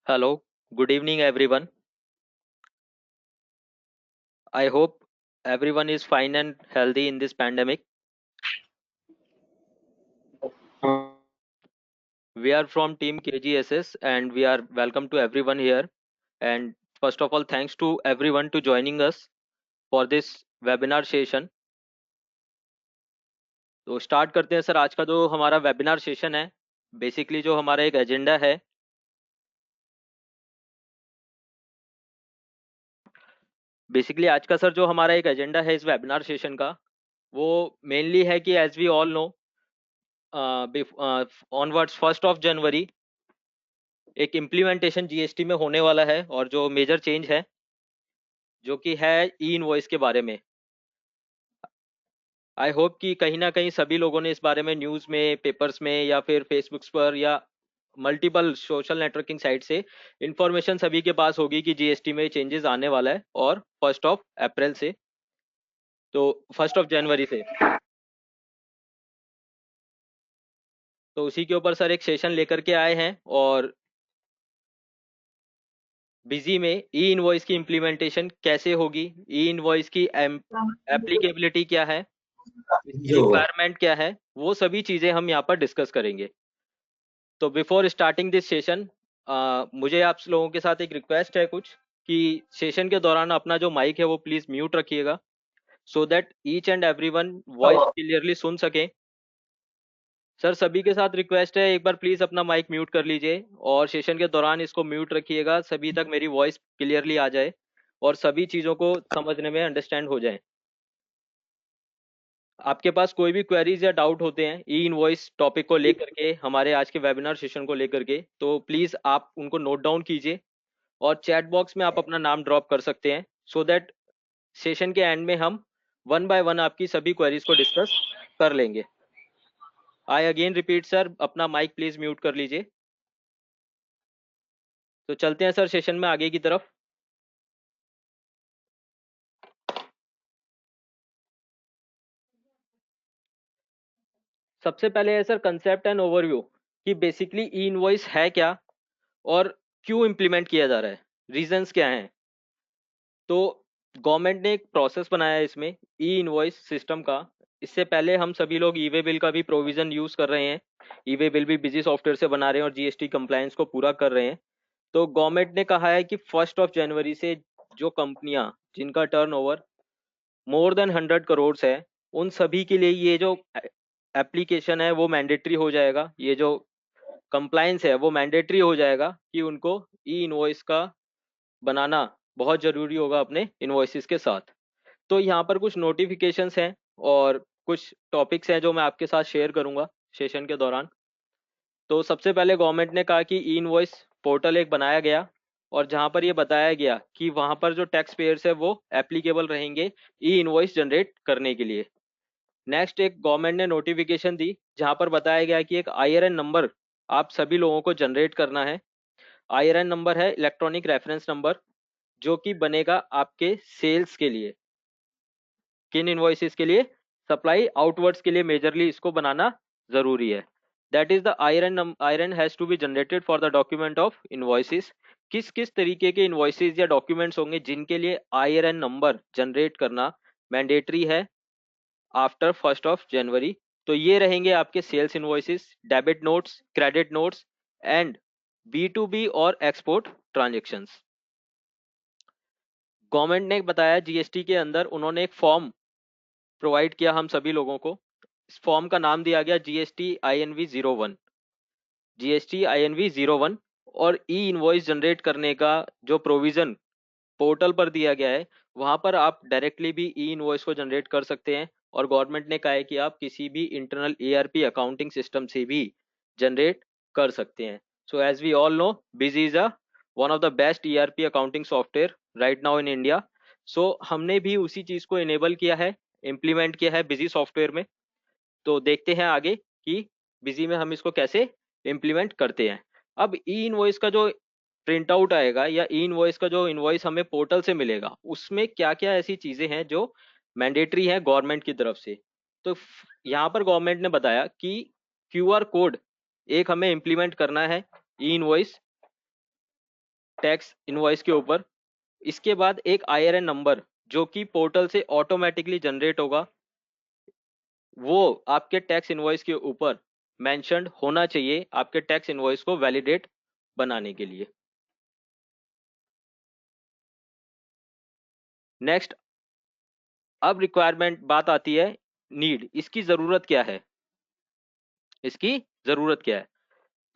Hello, good evening, everyone. I hope everyone is fine and healthy in this pandemic. We are from Team KGSS and we are welcome to everyone here. And first of all, thanks to everyone to joining us for this webinar session. तो start करते हैं sir. आज का जो हमारा webinar session है, basically जो हमारा एक एजेंडा है, आज का सर जो हमारा एक एजेंडा है इस वेबिनार सेशन का, वो मेनली है कि as we all know, onwards 1 जनवरी एक इम्प्लीमेंटेशन जीएसटी में होने वाला है और जो मेजर चेंज है जो कि है ई इनवॉइस के बारे में। आई होप कि कहीं ना कहीं सभी लोगों ने इस बारे में न्यूज़ में, पेपर्स में या फिर फेसबुक पर या मल्टीपल सोशल नेटवर्किंग साइट से इंफॉर्मेशन सभी के पास होगी कि जीएसटी में चेंजेस आने वाला है और 1 अप्रैल से, तो 1 जनवरी से। तो उसी के ऊपर सर एक सेशन लेकर के आए हैं और बिजी में ई इनवॉइस की इम्प्लीमेंटेशन कैसे होगी, ई इनवॉइस की एप्लीकेबिलिटी क्या है, इसकी रिक्वायरमेंट क्या है, वो सभी चीजें हम यहाँ पर डिस्कस करेंगे। तो बिफोर स्टार्टिंग दिस सेशन, मुझे आप लोगों के साथ एक रिक्वेस्ट है कुछ, कि सेशन के दौरान अपना जो माइक है वो प्लीज म्यूट रखिएगा, so that each and everyone voice clearly सुन सके। सर सभी के साथ रिक्वेस्ट है, एक बार प्लीज अपना माइक म्यूट कर लीजिए और सेशन के दौरान इसको म्यूट रखिएगा, सभी तक मेरी वॉइस क्लियरली आ जाए और सभी चीजों को समझने में अंडरस्टैंड हो जाए। आपके पास कोई भी क्वेरीज या डाउट होते हैं ई इनवॉइस टॉपिक को लेकर के, हमारे आज के वेबिनार सेशन को लेकर के, तो प्लीज आप उनको नोट डाउन कीजिए और चैट बॉक्स में आप अपना नाम ड्रॉप कर सकते हैं, सो दैट सेशन के एंड में हम वन बाय वन आपकी सभी क्वेरीज को डिस्कस कर लेंगे। आई अगेन रिपीट सर, अपना माइक प्लीज म्यूट कर लीजिए। तो चलते हैं सर सेशन में आगे की तरफ। सबसे पहले है सर कंसेप्ट एंड ओवरव्यू, कि बेसिकली ई इनवॉइस है क्या और क्यों इम्प्लीमेंट किया जा रहा है, रीजंस क्या हैं। तो गवर्नमेंट ने एक प्रोसेस बनाया है इसमें ई इनवॉइस सिस्टम का। इससे पहले हम सभी लोग ई वे बिल का भी प्रोविजन यूज कर रहे हैं, ई वे बिल भी बिजी सॉफ्टवेयर से बना रहे हैं और जीएसटी कंप्लायंस को पूरा कर रहे हैं। तो गवर्नमेंट ने कहा है कि 1 जनवरी से जो कंपनियां जिनका टर्नओवर मोर देन 100 करोड़ है, उन सभी के लिए ये जो एप्लीकेशन है वो मैंडेटरी हो जाएगा, ये जो कंप्लायंस है वो मैंडेटरी हो जाएगा कि उनको ई इनवॉइस का बनाना बहुत जरूरी होगा अपने इनवॉइसेस के साथ। तो यहाँ पर कुछ नोटिफिकेशंस हैं और कुछ टॉपिक्स हैं जो मैं आपके साथ शेयर करूंगा सेशन के दौरान। तो सबसे पहले गवर्नमेंट ने कहा कि ई इनवॉइस पोर्टल एक बनाया गया और जहां पर ये बताया गया कि वहां पर जो टैक्स पेयर्स है वो एप्लीकेबल रहेंगे ई इनवॉइस जनरेट करने के लिए। नेक्स्ट एक गवर्नमेंट ने नोटिफिकेशन दी जहां पर बताया गया कि एक आईआरएन नंबर आप सभी लोगों को जनरेट करना है। आईआरएन नंबर है इलेक्ट्रॉनिक रेफरेंस नंबर, जो कि बनेगा आपके सेल्स के लिए। किन इनवॉइसेस के लिए? सप्लाई आउटवर्ड्स के लिए मेजरली इसको बनाना जरूरी है। That is the IRN has to be generated for the document of invoices. किस किस तरीके के इनवॉइसेस या डॉक्यूमेंट्स होंगे जिनके लिए आईआरएन नंबर जनरेट करना मैंडेटरी है आफ्टर 1 जनवरी? तो ये रहेंगे आपके sales invoices, debit notes, credit notes and B to B और एक्सपोर्ट ट्रांजेक्शन्स। गवर्नमेंट ने बताया जीएसटी के अंदर उन्होंने एक फॉर्म प्रोवाइड किया हम सभी लोगों को। इस फॉर्म का नाम दिया गया GST-INV-01, GST-INV-01। और ई इनवॉइस जनरेट करने का जो प्रोविजन पोर्टल पर दिया गया है, वहां पर आप डायरेक्टली भी ई इनवॉइस को जनरेट कर सकते हैं और गवर्नमेंट ने कहा है कि आप किसी भी इंटरनल एआरपी अकाउंटिंग सिस्टम से भी जनरेट कर सकते हैं। So as we all know, Busy is a one of the best ERP accounting software right now in India. So हमने भी उसी चीज को इनेबल किया है, इम्प्लीमेंट किया है बिजी सॉफ्टवेयर में। तो देखते हैं आगे कि बिजी में हम इसको कैसे इम्प्लीमेंट करते हैं। अब ई इनवॉइस का जो प्रिंट आउट आएगा या ई इनवॉइस का जो इनवॉइस हमें पोर्टल से मिलेगा, उसमें क्या क्या ऐसी चीजें हैं जो मैंडेटरी है गवर्नमेंट की तरफ से। तो यहाँ पर गवर्नमेंट ने बताया कि क्यूआर कोड एक हमें इम्प्लीमेंट करना है ई इनवॉइस टैक्स इनवॉइस के ऊपर। इसके बाद एक IRN नंबर जो कि पोर्टल से ऑटोमेटिकली जनरेट होगा, वो आपके टैक्स इनवॉइस के ऊपर मेंशन्ड होना चाहिए आपके टैक्स इनवॉइस को वैलिडेट बनाने के लिए। नेक्स्ट, अब रिक्वायरमेंट बात आती है नीड, इसकी जरूरत क्या है, इसकी जरूरत क्या है।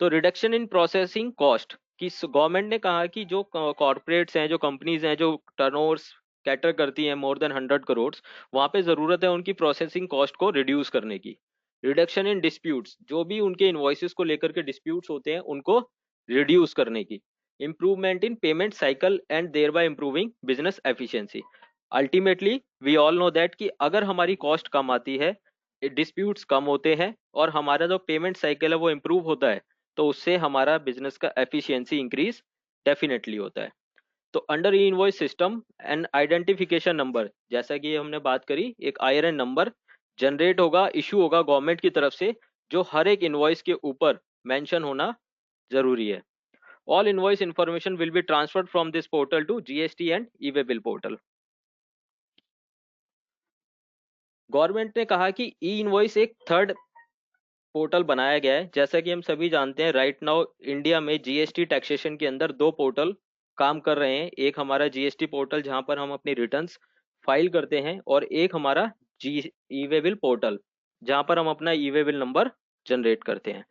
तो रिडक्शन इन प्रोसेसिंग कॉस्ट, कि गवर्नमेंट ने कहा कि जो कॉर्पोरेट्स हैं, जो कंपनीज हैं, जो टर्नओवर्स कैटर करती हैं मोर देन 100 करोड़, वहां पे जरूरत है उनकी प्रोसेसिंग कॉस्ट को रिड्यूस करने की। रिडक्शन इन डिस्प्यूट्स, जो भी उनके इन्वॉइसेस को लेकर के डिस्प्यूट्स होते हैं उनको रिड्यूस करने की। Improvement in payment cycle and thereby improving business efficiency. Ultimately we all know that कि अगर हमारी कॉस्ट कम आती है, डिस्प्यूट्स कम होते हैं और हमारा जो पेमेंट साइकिल है वो इम्प्रूव होता है, तो उससे हमारा बिजनेस का एफिशिएंसी इंक्रीज डेफिनेटली होता है। तो under E invoice system and identification number, जैसा कि हमने बात करी, एक IRN नंबर जनरेट होगा, इशू होगा गवर्नमेंट की तरफ से, जो हर एक इनवॉइस के ऊपर मेंशन होना जरूरी है। All invoice information will be transferred from this portal to GST and e way bill portal. Government ने कहा कि ई इनवॉइस एक थर्ड पोर्टल बनाया गया है। जैसा कि हम सभी जानते हैं, राइट नाउ इंडिया में GST टैक्सेशन के अंदर दो पोर्टल काम कर रहे हैं। एक हमारा GST पोर्टल जहां पर हम अपनी रिटर्न्स फाइल करते हैं, और एक हमारा जी ई वे बिल पोर्टल जहां पर हम अपना ई वे बिल नंबर जनरेट करते हैं।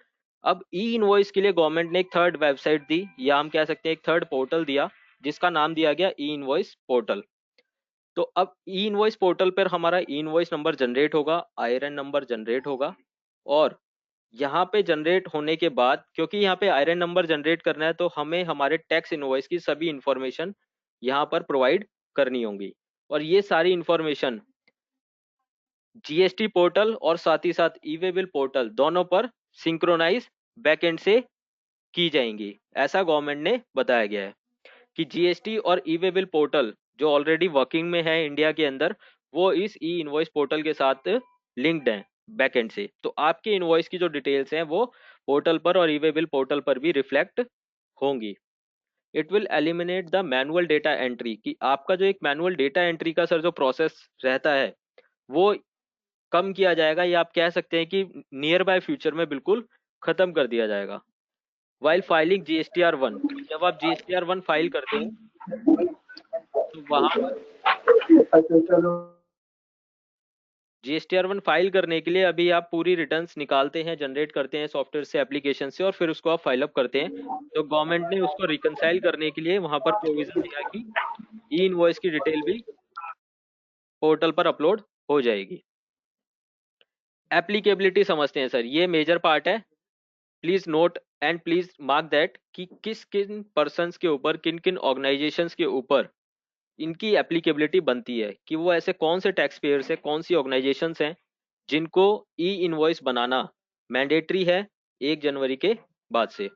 अब ई इनवॉइस के लिए गवर्नमेंट ने एक थर्ड वेबसाइट दी, या हम कह सकते हैं एक थर्ड पोर्टल दिया, जिसका नाम दिया गया ई इनवॉइस पोर्टल। तो अब ई इनवॉइस पोर्टल पर हमारा ई इनवॉइस नंबर जनरेट होगा, IRN नंबर जनरेट होगा, और यहाँ पे जनरेट होने के बाद, क्योंकि यहाँ पे IRN नंबर जनरेट करना है, तो हमें हमारे टैक्स इनवॉइस की सभी इंफॉर्मेशन यहाँ पर प्रोवाइड करनी होंगी। और ये सारी इंफॉर्मेशन GST पोर्टल और साथ ही साथ ई वे बिल पोर्टल दोनों पर सिंक्रोनाइज बैकएंड से की जाएंगी, ऐसा गवर्नमेंट ने बताया गया है। कि GST और ई वे बिल पोर्टल जो ऑलरेडी वर्किंग में है इंडिया के अंदर, वो इस ई इनवॉइस पोर्टल के साथ लिंक्ड हैं बैकएंड से। तो आपके इनवॉइस की जो डिटेल्स हैं वो पोर्टल पर और ई वे बिल पोर्टल पर भी रिफ्लेक्ट होंगी। It will eliminate the manual data entry, कि आपका जो एक मैनुअल डेटा एंट्री का सर जो प्रोसेस रहता है वो कम किया जाएगा, या आप कह सकते हैं कि नियर बाय फ्यूचर में बिल्कुल खत्म कर दिया जाएगा। वाइल फाइलिंग GSTR1, जब आप GSTR1 फाइल करते हैं तो वहां पर GSTR1 फाइल करने के लिए अभी आप पूरी रिटर्न्स निकालते हैं, जनरेट करते हैं सॉफ्टवेयर से, एप्लीकेशन से, और फिर उसको आप फाइल अप करते हैं। तो गवर्नमेंट ने उसको रिकंसाइल करने के लिए वहां पर प्रोविजन दिया कि ई इनवॉइस की डिटेल भी पोर्टल पर अपलोड हो जाएगी। एप्लीकेबिलिटी समझते हैं सर, ये मेजर पार्ट है। Please note and please mark that कि किस किन पर्सन्स के ऊपर, किन किन ऑर्गेनाइजेशंस के ऊपर इनकी एप्लीकेबिलिटी बनती है, कि वो ऐसे कौन से टैक्स पेयर्स है, कौन सी ऑर्गेनाइजेशंस हैं जिनको ई इनवॉइस बनाना मैंडेटरी है 1 जनवरी के बाद से।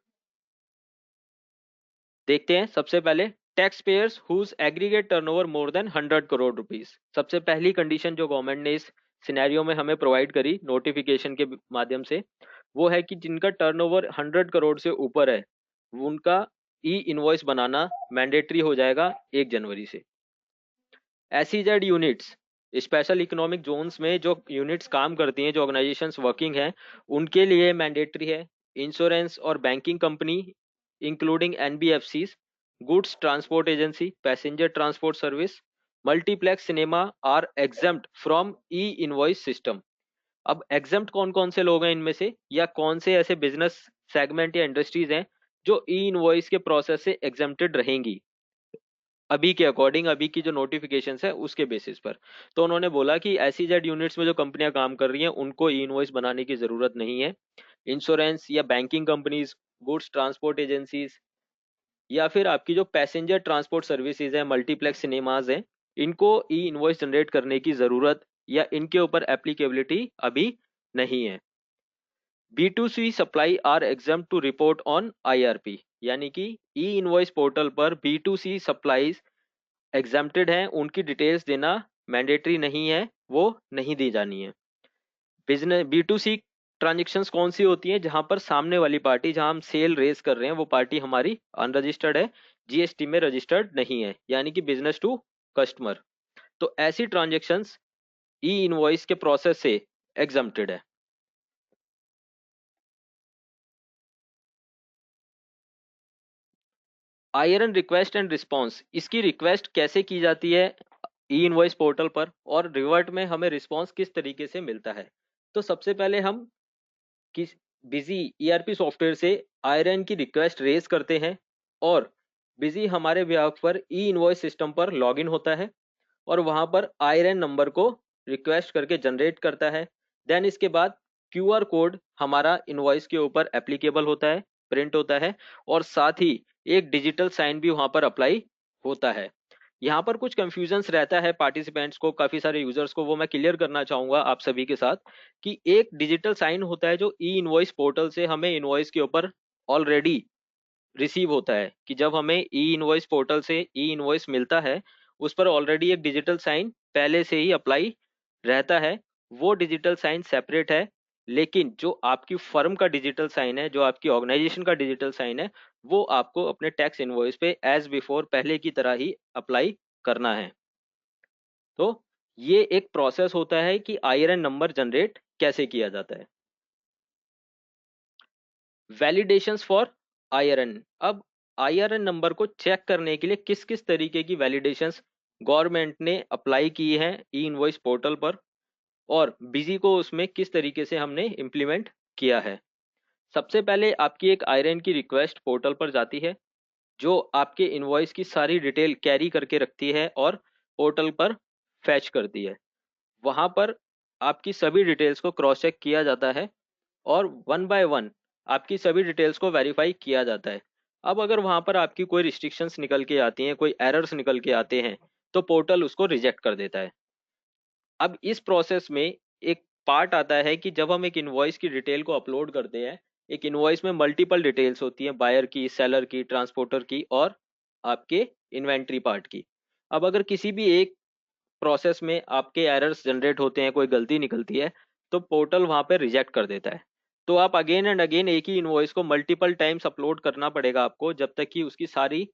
देखते हैं सबसे पहले, tax payers whose aggregate turnover more than 100 crore rupees. सबसे पहली कंडीशन जो गवर्नमेंट ने इस सिनेरियो में हमें प्रोवाइड करी नोटिफिकेशन के माध्यम से, वो है कि जिनका टर्नओवर 100 करोड़ से ऊपर है, उनका ई इनवॉइस बनाना मैंडेटरी हो जाएगा 1 जनवरी से। SEZ units, special economic zones में जो यूनिट्स काम करती हैं, जो ऑर्गेनाइजेशंस वर्किंग हैं, उनके लिए मैंडेटरी है। इंश्योरेंस और banking company including NBFCs, goods transport agency, passenger transport service, multiplex cinema are exempt from e invoice system. अब एग्जेम्प्ट कौन कौन से लोग हैं इनमें से, या कौन से ऐसे बिजनेस सेगमेंट या इंडस्ट्रीज हैं जो ई इनवॉइस के प्रोसेस से एग्जेम्प्टेड रहेंगी अभी के अकॉर्डिंग, अभी की जो नोटिफिकेशंस है उसके बेसिस पर। तो उन्होंने बोला कि SEZ यूनिट्स में जो कंपनियां काम कर रही हैं उनको ई इनवॉइस बनाने की जरूरत नहीं है। इंश्योरेंस या banking companies, goods transport agencies, या फिर आपकी जो पैसेंजर ट्रांसपोर्ट सर्विसेज है, मल्टीप्लेक्स सिनेमाज हैं, इनको ई इनवॉइस जनरेट करने की जरूरत या इनके ऊपर एप्लीकेबिलिटी अभी नहीं है। B2C supply are exempt to report on IRP, यानी कि ई इनवॉइस पोर्टल पर B2C सप्लाईज एग्जाम्प्टेड हैं, उनकी डिटेल्स देना मैंडेटरी नहीं है, वो नहीं दी जानी है। बिजनेस B2C ट्रांजेक्शन्स कौन सी होती हैं, जहां पर सामने वाली पार्टी, जहां हम सेल रेस कर रहे हैं, वो पार्टी हमारी अनरजिस्टर्ड है जीएसटी में रजिस्टर्ड नहीं है, यानी कि बिजनेस टू कस्टमर। तो ऐसी ट्रांजेक्शन्स ई इनवॉइस के प्रोसेस से एग्जम्प्टेड है। आईआरएन रिक्वेस्ट एंड रिस्पांस, इसकी रिक्वेस्ट कैसे की जाती है ई इनवॉइस पोर्टल पर, और रिवर्ट में हमें रिस्पांस किस तरीके से मिलता है। तो सबसे पहले हम किस बिजी ईआरपी सॉफ्टवेयर से आईआरएन की रिक्वेस्ट रेज करते हैं, और बिजी हमारे ब्याह पर ई इनवॉइस सिस्टम पर लॉगिन होता है और वहां पर आईआरएन नंबर को रिक्वेस्ट करके जनरेट करता है। देन इसके बाद क्यूआर कोड हमारा इनवॉइस के ऊपर एप्लीकेबल होता है, प्रिंट होता है, और साथ ही एक डिजिटल साइन भी वहां पर अप्लाई होता है। यहाँ पर कुछ कंफ्यूजन्स रहता है पार्टिसिपेंट्स को, काफी सारे यूजर्स को, वो मैं क्लियर करना चाहूंगा आप सभी के साथ कि एक डिजिटल साइन होता है जो ई इनवॉइस पोर्टल से हमें इनवॉइस के ऊपर ऑलरेडी रिसीव होता है, कि जब हमें ई इनवॉइस पोर्टल से ई इनवॉइस मिलता है उस पर ऑलरेडी एक डिजिटल साइन पहले से ही अप्लाई रहता है। वो डिजिटल साइन सेपरेट है, लेकिन जो आपकी फर्म का डिजिटल साइन है, जो आपकी ऑर्गेनाइजेशन का डिजिटल साइन है, वो आपको अपने टैक्स इनवॉइस पे एज बिफोर पहले की तरह ही अप्लाई करना है। तो ये एक प्रोसेस होता है कि आईआरएन नंबर जनरेट कैसे किया जाता है। Validations for IRN. अब आईआरएन नंबर को चेक करने के लिए किस किस तरीके की वैलिडेशंस गवर्नमेंट ने अप्लाई की है ई इनवॉइस पोर्टल पर, और बिजी को उसमें किस तरीके से हमने इम्प्लीमेंट किया है। सबसे पहले आपकी एक आईआरएन की रिक्वेस्ट पोर्टल पर जाती है, जो आपके इनवॉइस की सारी डिटेल कैरी करके रखती है और पोर्टल पर फैच करती है। वहां पर आपकी सभी डिटेल्स को क्रॉस चेक किया जाता है और वन बाय वन आपकी सभी डिटेल्स को वेरीफाई किया जाता है। अब अगर वहां पर आपकी कोई रिस्ट्रिक्शंस निकल के आती हैं, कोई एरर्स निकल के आते हैं, तो पोर्टल उसको रिजेक्ट कर देता है। अब इस प्रोसेस में एक पार्ट आता है कि जब हम एक इनवॉइस की डिटेल को अपलोड करते हैं, एक इनवॉइस में मल्टीपल डिटेल्स होती हैं, बायर की, सेलर की, ट्रांसपोर्टर की और आपके इन्वेंट्री पार्ट की। अब अगर किसी भी एक प्रोसेस में आपके एरर्स जनरेट होते हैं, कोई गलती निकलती है, तो पोर्टल वहां पे रिजेक्ट कर देता है। तो आप अगेन एंड अगेन एक ही इनवॉइस को मल्टीपल टाइम्स अपलोड करना पड़ेगा आपको, जब तक कि उसकी सारी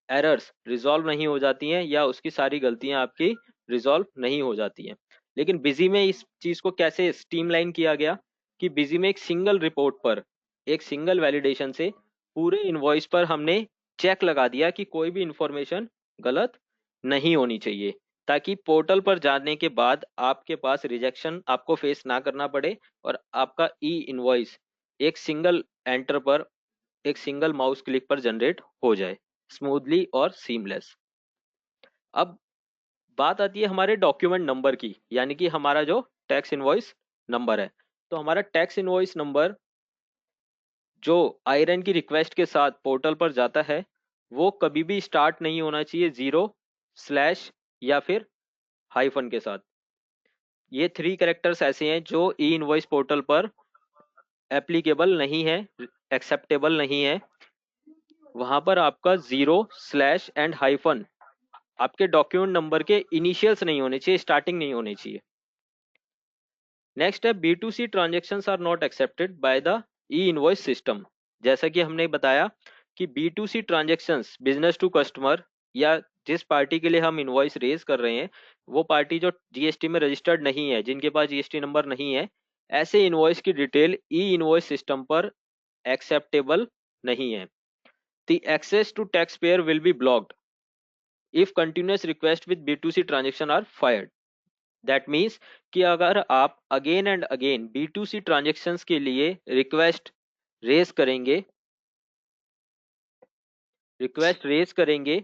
एरर्स रिजॉल्व नहीं हो जाती हैं या उसकी सारी गलतियां आपकी रिजॉल्व नहीं हो जाती हैं। लेकिन बिजी में इस चीज को कैसे स्ट्रीमलाइन किया गया कि बिजी में एक सिंगल रिपोर्ट पर, एक सिंगल वैलिडेशन से पूरे इनवॉइस पर हमने चेक लगा दिया कि कोई भी इंफॉर्मेशन गलत नहीं होनी चाहिए, ताकि पोर्टल पर जाने के बाद आपके पास रिजेक्शन आपको फेस ना करना पड़े और आपका ई इनवॉइस एक सिंगल एंटर पर, एक सिंगल माउस क्लिक पर जनरेट हो जाए स्मूथली और सीमलेस। अब बात आती है हमारे डॉक्यूमेंट नंबर की, यानी कि हमारा जो टैक्स इनवॉइस नंबर है। तो हमारा टैक्स इनवॉइस नंबर जो आयरन की रिक्वेस्ट के साथ पोर्टल पर जाता है, वो कभी भी स्टार्ट नहीं होना चाहिए जीरो, स्लैश या फिर हाइफन के साथ। ये थ्री कैरेक्टर्स ऐसे हैं जो ई इनवॉइस पोर्टल पर एप्लीकेबल नहीं है, एक्सेप्टेबल नहीं है। वहां पर आपका जीरो, स्लैश एंड हाइफन आपके डॉक्यूमेंट नंबर के इनिशियल्स नहीं होने चाहिए, स्टार्टिंग नहीं होनी चाहिए। नेक्स्ट है B to C transaction are not accepted by the e invoice system. जैसा कि हमने बताया कि B to C transaction, business to customer, या जिस पार्टी के लिए हम इनवॉइस रेज कर रहे हैं, वो पार्टी जो जीएसटी में रजिस्टर्ड नहीं है, जिनके पास जीएसटी नंबर नहीं है, ऐसे इनवॉइस की डिटेल ई इनवॉइस सिस्टम पर एक्सेप्टेबल नहीं है। The access to tax payer will be blocked if continuous request with B to C transaction are fired. That means कि अगर आप again and again B to C transactions के लिए request raise करेंगे,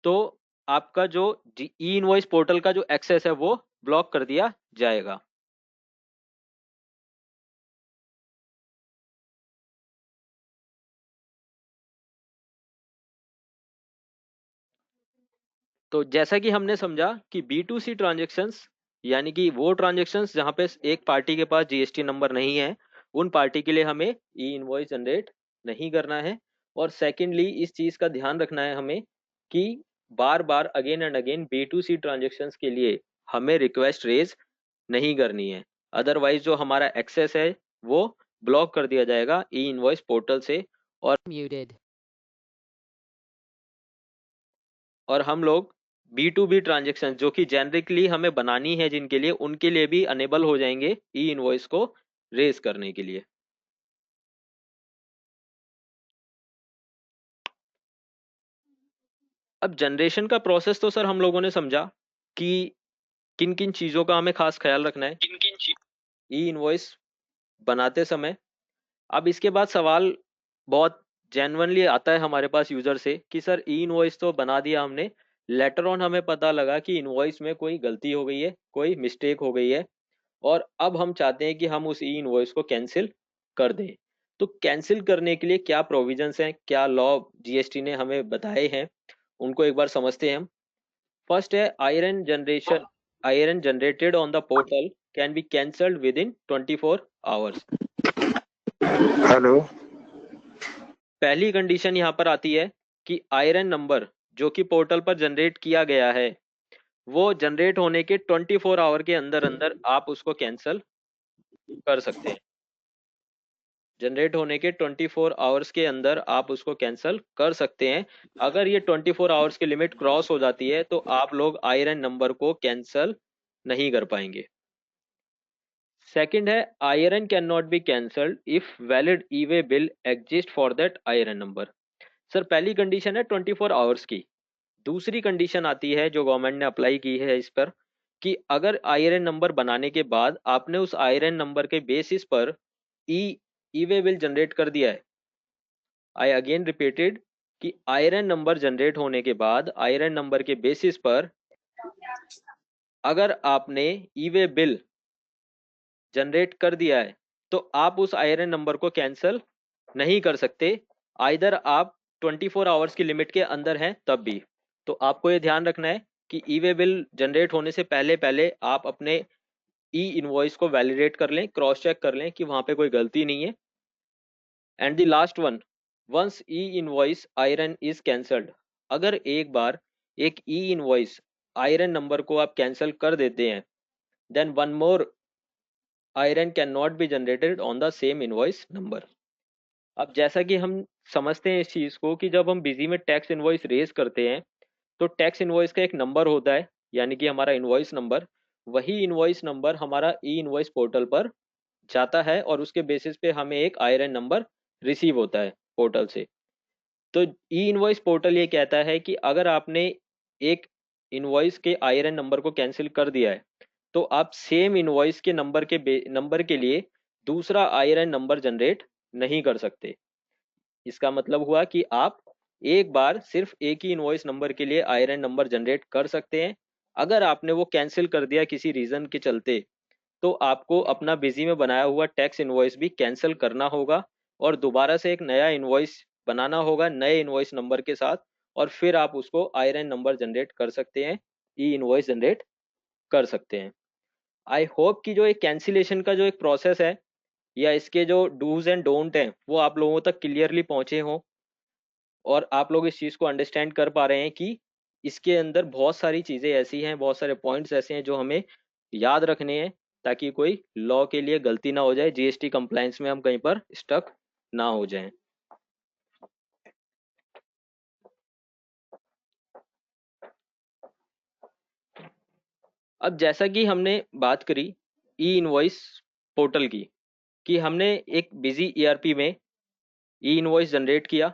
तो आपका जो ई इनवॉइस पोर्टल का जो एक्सेस है वो ब्लॉक कर दिया जाएगा। तो जैसा कि हमने समझा कि बी टू सी ट्रांजेक्शन्स यानी कि वो ट्रांजेक्शन्स जहां पे एक पार्टी के पास जीएसटी नंबर नहीं है, उन पार्टी के लिए हमें ई इनवॉइस जनरेट नहीं करना है। और सेकेंडली इस चीज का ध्यान रखना है हमें कि बार बार again and again B to C transactions के लिए हमें रिक्वेस्ट रेज नहीं करनी है, अदरवाइज जो हमारा एक्सेस है वो ब्लॉक कर दिया जाएगा ई इनवॉइस पोर्टल से। और और हम लोग B2B ट्रांजेक्शन जो कि जेनरिकली हमें बनानी है जिनके लिए, उनके लिए भी अनेबल हो जाएंगे ई इनवॉइस को रेज करने के लिए। अब जनरेशन का प्रोसेस तो सर हम लोगों ने समझा कि किन किन चीजों का हमें खास ख्याल रखना है किन किन चीज ई इनवॉइस बनाते समय। अब इसके बाद सवाल बहुत जेन्युइनली आता है हमारे पास यूजर से कि सर ई इनवॉइस तो बना दिया हमने, लेटर ऑन हमें पता लगा कि इनवॉइस में कोई गलती हो गई है, कोई मिस्टेक हो गई है, और अब हम चाहते हैं कि हम उस ई इनवॉइस को कैंसिल कर दें। तो कैंसिल करने के लिए क्या प्रोविजंस हैं, क्या लॉ जीएसटी ने हमें बताए हैं, उनको एक बार समझते हैं हम। फर्स्ट है iron generation, iron generated on the portal can be cancelled with in 24 hours. Hello. पहली कंडीशन यहाँ पर आती है कि आयरन नंबर जो कि पोर्टल पर जनरेट किया गया है, वो जनरेट होने के 24 आवर के अंदर अंदर आप उसको कैंसिल कर सकते हैं। जनरेट होने के 24 आवर्स के अंदर आप उसको कैंसिल कर सकते हैं। अगर ये 24 आवर्स की लिमिट क्रॉस हो जाती है तो आप लोग आयरन नंबर को कैंसिल नहीं कर पाएंगे। सेकंड है iron can not be cancelled if valid E way bill exist for that iron number. Sir पहली कंडीशन है 24 आवर्स की। दूसरी कंडीशन आती है जो गवर्नमेंट ने अप्लाई की है इस पर, कि अगर आयरन नंबर बनाने के बाद आपने उस आयरन नंबर के बेसिस पर ई ई वे बिल जनरेट कर दिया है। आई अगेन रिपीटेड कि आयरन नंबर जनरेट होने के बाद आयरन नंबर के बेसिस पर अगर आपने ई वे बिल जनरेट कर दिया है तो आप उस आयरन नंबर को कैंसिल नहीं कर सकते, आइदर आप 24 आवर्स की लिमिट के अंदर हैं तब भी। तो आपको ये ध्यान रखना है कि ई वे बिल जनरेट होने से पहले पहले आप अपने ई इनवॉइस को वैलिडेट कर लें, क्रॉस चेक कर लें कि वहां पे कोई गलती नहीं है। And the last one, once e invoice IRN is cancelled, अगर एक बार एक ई इनवॉइस आयरन नंबर को आप कैंसिल कर देते हैं, then one more IRN can not be generated on the same invoice number. अब जैसा कि हम समझते हैं इस चीज को कि जब हम बिजी में टैक्स इनवॉइस रेज करते हैं तो टैक्स इनवॉइस का एक नंबर होता है, यानी कि हमारा इनवॉइस नंबर। वही इनवॉइस नंबर हमारा ई इनवॉइस पोर्टल पर जाता है और उसके बेसिस पे हमें एक आयरन नंबर रिसीव होता है पोर्टल से। तो ई इनवॉइस पोर्टल ये कहता है कि अगर आपने एक इनवॉइस के आईआरएन नंबर को कैंसिल कर दिया है तो आप सेम इनवॉइस के नंबर के लिए दूसरा आईआरएन नंबर जनरेट नहीं कर सकते। इसका मतलब हुआ कि आप एक बार सिर्फ एक ही इनवॉइस नंबर के लिए आईआरएन नंबर जनरेट कर सकते हैं। अगर आपने वो कैंसिल कर दिया किसी रीजन के चलते तो आपको अपना बिजी में बनाया हुआ टैक्स इनवॉइस भी कैंसिल करना होगा और दोबारा से एक नया इनवॉइस बनाना होगा नए इनवॉइस नंबर के साथ, और फिर आप उसको आईआरएन नंबर जनरेट कर सकते हैं, ई इनवॉइस जनरेट कर सकते हैं। आई होप कि जो एक कैंसिलेशन का जो एक प्रोसेस है या इसके जो डूज एंड डोंट हैं वो आप लोगों तक क्लियरली पहुंचे हों और आप लोग इस चीज़ को अंडरस्टैंड कर पा रहे हैं कि इसके अंदर बहुत सारी चीज़ें ऐसी हैं, बहुत सारे पॉइंट्स ऐसे हैं जो हमें याद रखने हैं ताकि कोई लॉ के लिए गलती ना हो जाए, जीएसटी कंप्लायंस में हम कहीं पर स्टक ना हो जाएं। अब जैसा कि हमने बात करी ई इनवॉइस पोर्टल की, कि हमने एक बिजी ईआरपी में ई इनवॉइस जनरेट किया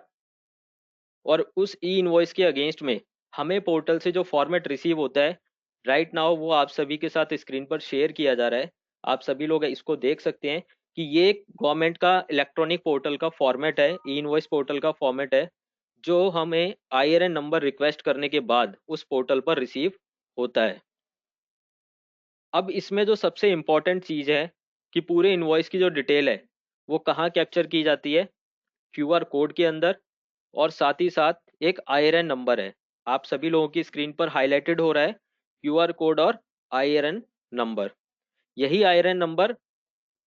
और उस ई इनवॉइस के अगेंस्ट में हमें पोर्टल से जो फॉर्मेट रिसीव होता है राइट नाउ वो आप सभी के साथ स्क्रीन पर शेयर किया जा रहा है। आप सभी लोग इसको देख सकते हैं कि ये गवर्नमेंट का इलेक्ट्रॉनिक पोर्टल का फॉर्मेट है, ई इनवॉइस पोर्टल का फॉर्मेट है जो हमें आईआरएन नंबर रिक्वेस्ट करने के बाद उस पोर्टल पर रिसीव होता है। अब इसमें जो सबसे इम्पोर्टेंट चीज़ है कि पूरे इनवॉइस की जो डिटेल है वो कहाँ कैप्चर की जाती है, क्यूआर कोड के अंदर, और साथ ही साथ एक आईआरएन नंबर है। आप सभी लोगों की स्क्रीन पर हाईलाइटेड हो रहा है क्यूआर कोड और आईआरएन नंबर। यही आईआरएन नंबर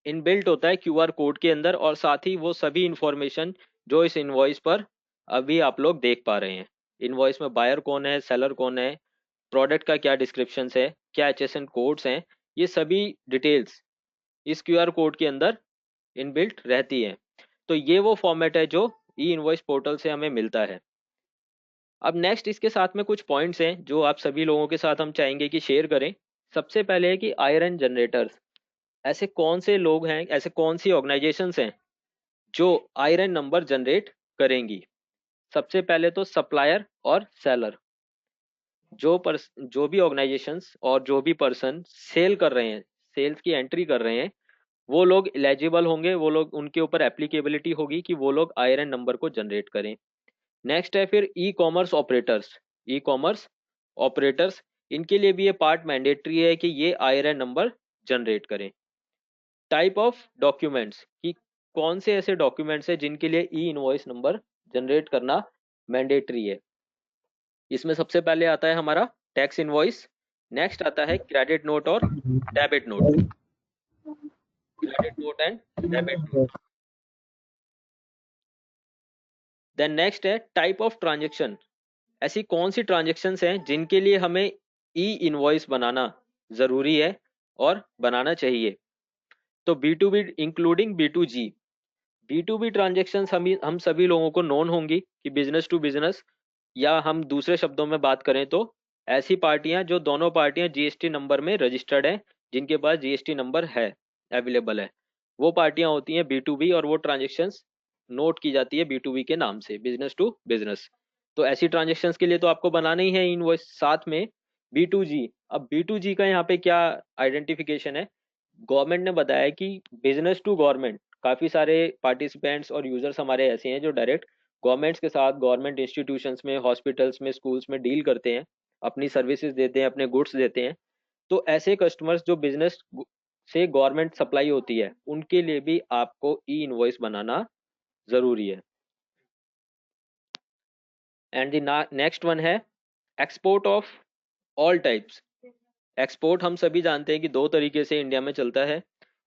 इनबिल्ट होता है क्यूआर कोड के अंदर और साथ ही वो सभी इंफॉर्मेशन जो इस इनवॉइस पर अभी आप लोग देख पा रहे हैं। इनवॉइस में बायर कौन है, सेलर कौन है, प्रोडक्ट का क्या डिस्क्रिप्शन है, क्या एचएसएन कोड्स हैं, ये सभी डिटेल्स इस क्यूआर कोड के अंदर इनबिल्ट रहती है। तो ये वो फॉर्मेट है जो ई इनवॉइस पोर्टल से हमें मिलता है। अब नेक्स्ट इसके साथ में कुछ पॉइंट्स हैं जो आप सभी लोगों के साथ हम चाहेंगे कि शेयर करें। सबसे पहले है कि आयरन जनरेटर्स, ऐसे कौन से लोग हैं, ऐसे कौन सी ऑर्गेनाइजेशंस हैं जो आयरन नंबर जनरेट करेंगी। सबसे पहले तो सप्लायर और सेलर, जो भी ऑर्गेनाइजेशंस और जो भी पर्सन सेल कर रहे हैं, सेल्स की एंट्री कर रहे हैं, वो लोग एलिजिबल होंगे, वो लोग, उनके ऊपर एप्लीकेबिलिटी होगी कि वो लोग आयरन नंबर को जनरेट करें। नेक्स्ट है फिर e commerce operators. E commerce operators, इनके लिए भी ये पार्ट मैंडेटरी है कि ये आईआरएन नंबर जनरेट करें। टाइप ऑफ डॉक्यूमेंट्स, कि कौन से ऐसे डॉक्यूमेंट्स हैं जिनके लिए ई इनवॉइस नंबर जनरेट करना मैंडेटरी है। इसमें सबसे पहले आता है हमारा टैक्स इनवॉइस, नेक्स्ट आता है क्रेडिट नोट और debit note, credit note and debit note. Then next है टाइप ऑफ ट्रांजेक्शन, ऐसी कौन सी ट्रांजेक्शन्स हैं जिनके लिए हमें ई इनवॉइस बनाना जरूरी है और बनाना चाहिए। तो B to B including B to G, B to B transactions हम सभी लोगों को नोन होंगी कि बिजनेस टू बिजनेस, या हम दूसरे शब्दों में बात करें तो ऐसी पार्टियां जो दोनों पार्टियां जीएसटी नंबर में रजिस्टर्ड हैं, जिनके पास जीएसटी नंबर है, अवेलेबल है, वो पार्टियां होती हैं बी टू बी, और वो ट्रांजेक्शन्स नोट की जाती है बी टू बी के नाम से, बिजनेस टू बिजनेस। तो ऐसी ट्रांजेक्शन्स के लिए तो आपको बनाना ही है इनवॉइस। साथ में बी टू जी, अब बी टू जी का यहाँ पे क्या आइडेंटिफिकेशन है, गवर्नमेंट ने बताया कि बिजनेस टू गवर्नमेंट, काफी सारे पार्टिसिपेंट्स और यूजर्स हमारे ऐसे हैं जो डायरेक्ट गवर्नमेंट्स के साथ, गवर्नमेंट इंस्टीट्यूशंस में, हॉस्पिटल्स में, स्कूल्स में डील करते हैं, अपनी सर्विसेज देते हैं, अपने गुड्स देते हैं। तो ऐसे कस्टमर्स जो बिजनेस से गवर्नमेंट सप्लाई होती है, उनके लिए भी आपको ई इनवॉइस बनाना जरूरी है। एंड द नेक्स्ट वन है export of all types. Export हम सभी जानते हैं कि दो तरीके से इंडिया में चलता है,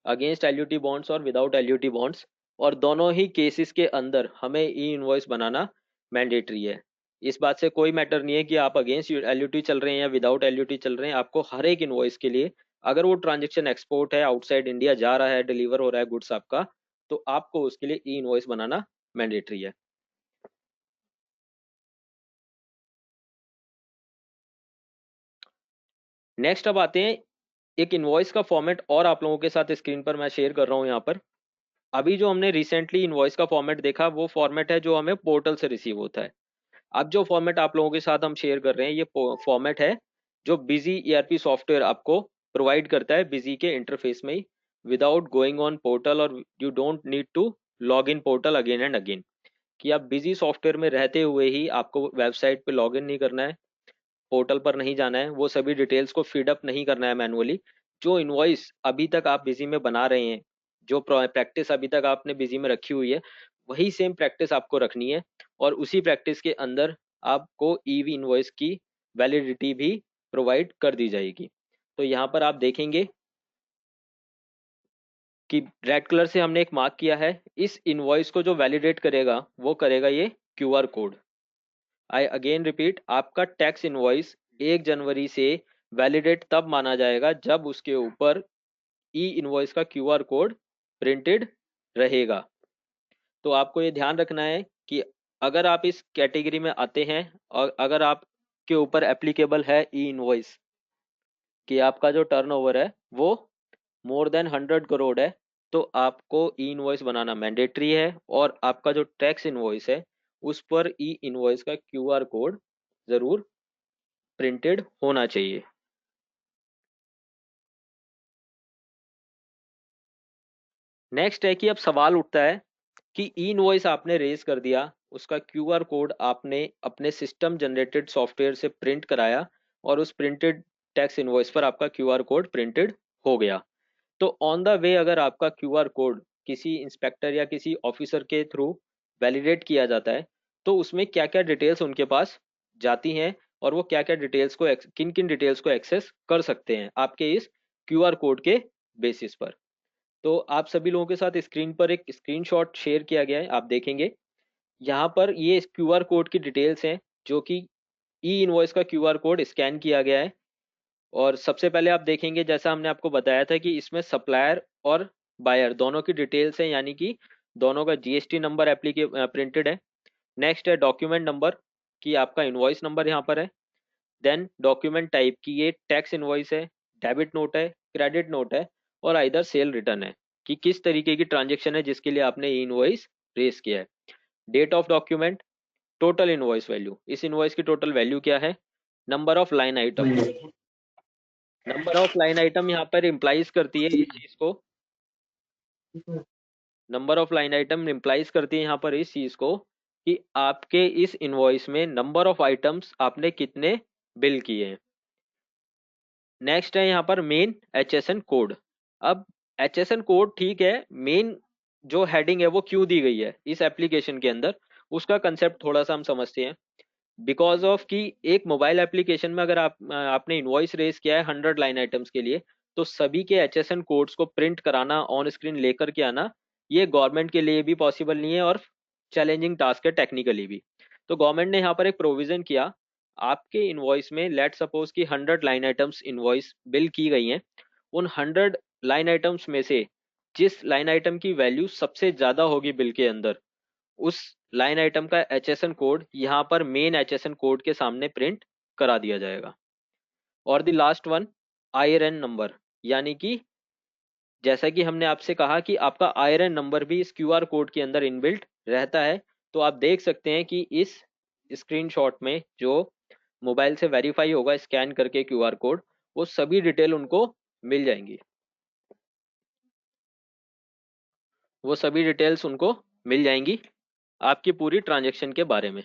अगेंस्ट एलयूटी बॉन्ड्स और विदाउट एलयूटी बॉन्ड्स, और दोनों ही केसेस के अंदर हमें ई इनवॉइस बनाना मैंडेटरी है। इस बात से कोई मैटर नहीं है कि आप अगेंस्ट एलयूटी चल रहे हैं या विदाउट एलयूटी चल रहे हैं, आपको हर एक इनवॉइस के लिए, अगर वो ट्रांजेक्शन एक्सपोर्ट है, आउटसाइड इंडिया जा रहा है, डिलीवर हो रहा है गुड्स आपका, तो आपको उसके लिए ई इनवॉइस बनाना मैंडेटरी है। नेक्स्ट अब आते हैं एक इनवॉइस का फॉर्मेट, और आप लोगों के साथ स्क्रीन पर मैं शेयर कर रहा हूं यहाँ पर। अभी जो हमने रिसेंटली इनवॉइस का फॉर्मेट देखा, वो फॉर्मेट है जो हमें पोर्टल से रिसीव होता है। अब जो फॉर्मेट आप लोगों के साथ हम शेयर कर रहे हैं, ये फॉर्मेट है जो बिजी ईआरपी सॉफ्टवेयर आपको प्रोवाइड करता है बिजी के इंटरफेस में ही, विदाउट गोइंग ऑन पोर्टल, और you don't need to log in portal again and again, कि आप बिजी सॉफ्टवेयर में रहते हुए ही आपको वेबसाइट पे लॉग इन नहीं करना है, पोर्टल पर नहीं जाना है, वो सभी डिटेल्स को फीड अप नहीं करना है मैनुअली। जो इनवॉइस अभी तक आप बिजी में बना रहे हैं, जो प्रैक्टिस अभी तक आपने बिजी में रखी हुई है, वही सेम प्रैक्टिस आपको रखनी है, और उसी प्रैक्टिस के अंदर आपको ईवी इनवॉइस की वैलिडिटी भी प्रोवाइड कर दी जाएगी। तो यहाँ पर आप देखेंगे कि रेड कलर से हमने एक मार्क किया है, इस इनवॉइस को जो वैलिडेट करेगा वो करेगा ये QR code. I again repeat, आपका टैक्स इनवॉइस 1 जनवरी से वैलिडेट तब माना जाएगा जब उसके ऊपर ई इनवॉइस का क्यूआर कोड प्रिंटेड रहेगा। तो आपको ये ध्यान रखना है कि अगर आप इस कैटेगरी में आते हैं, और अगर आपके ऊपर एप्लीकेबल है ई इनवॉइस, कि आपका जो टर्नओवर है वो मोर देन 100 करोड़ है, तो आपको ई इनवॉइस बनाना मैंडेटरी है, और आपका जो टैक्स इनवॉइस है उस पर ई इनवॉइस का क्यूआर कोड जरूर प्रिंटेड होना चाहिए। नेक्स्ट है कि अब सवाल उठता है कि ई इनवॉइस आपने रेज कर दिया, उसका क्यूआर कोड आपने अपने सिस्टम जनरेटेड सॉफ्टवेयर से प्रिंट कराया, और उस प्रिंटेड टैक्स इनवॉइस पर आपका क्यूआर कोड प्रिंटेड हो गया। तो ऑन द वे अगर आपका क्यूआर कोड किसी इंस्पेक्टर या किसी ऑफिसर के थ्रू वैलिडेट किया जाता है, तो उसमें क्या क्या डिटेल्स उनके पास जाती हैं, और वो क्या क्या डिटेल्स को, किन किन डिटेल्स को एक्सेस कर सकते हैं आपके इस क्यूआर कोड के बेसिस पर। तो आप सभी लोगों के साथ स्क्रीन पर एक स्क्रीनशॉट शेयर किया गया है, आप देखेंगे यहाँ पर ये क्यूआर कोड की डिटेल्स हैं, जो कि ई इनवॉइस का क्यूआर कोड स्कैन किया गया है। और सबसे पहले आप देखेंगे, जैसा हमने आपको बताया था कि इसमें सप्लायर और बायर दोनों की डिटेल्स हैं, यानी कि दोनों का जीएसटी नंबर एप्लीके प्रिंटेड है। नेक्स्ट है डॉक्यूमेंट नंबर, कि आपका इनवॉइस नंबर यहाँ पर है। देन डॉक्यूमेंट टाइप की ये टैक्स इनवॉइस है, डेबिट नोट है, क्रेडिट नोट है, और आइदर सेल रिटर्न है, कि किस तरीके की ट्रांजेक्शन है जिसके लिए आपने ई इनवॉइस रेज किया है। Date of document, total invoice value, इस इनवॉइस की टोटल वैल्यू क्या है, number of line item. Number of line item यहाँ पर इम्प्लाइज करती है इस चीज को, number of line item implies करती है यहाँ पर इस चीज को कि आपके इस इनवॉइस में नंबर ऑफ आइटम्स आपने कितने बिल किए हैं। नेक्स्ट है यहाँ पर मेन एचएसएन कोड। अब एचएसएन कोड ठीक है, मेन जो हेडिंग है वो क्यों दी गई है इस एप्लीकेशन के अंदर, उसका कंसेप्ट थोड़ा सा हम समझते हैं। बिकॉज ऑफ कि एक मोबाइल एप्लीकेशन में अगर आपने इनवॉइस रेज किया है 100 लाइन आइटम्स के लिए, तो सभी के एचएसएन कोड्स को प्रिंट कराना, ऑन स्क्रीन लेकर के आना, ये गवर्नमेंट के लिए भी पॉसिबल नहीं है और चैलेंजिंग टास्क है टेक्निकली भी। तो गवर्नमेंट ने यहाँ पर एक प्रोविजन किया, आपके इनवॉइस में लेट सपोज कि 100 लाइन आइटम्स इनवॉइस बिल की गई हैं, उन 100 लाइन आइटम्स में से जिस लाइन आइटम की वैल्यू सबसे ज्यादा होगी बिल के अंदर, उस लाइन आइटम का एचएसएन कोड यहाँ पर मेन एचएसएन कोड के सामने प्रिंट करा दिया जाएगा। और the last one, IRN number, यानी कि जैसा कि हमने आपसे कहा कि आपका आईआरएन नंबर भी इस क्यूआर कोड के अंदर इनबिल्ट रहता है। तो आप देख सकते हैं कि इस स्क्रीनशॉट में जो मोबाइल से वेरीफाई होगा स्कैन करके क्यूआर कोड, वो सभी डिटेल उनको मिल जाएंगी, वो सभी डिटेल्स उनको मिल जाएंगी आपकी पूरी ट्रांजैक्शन के बारे में।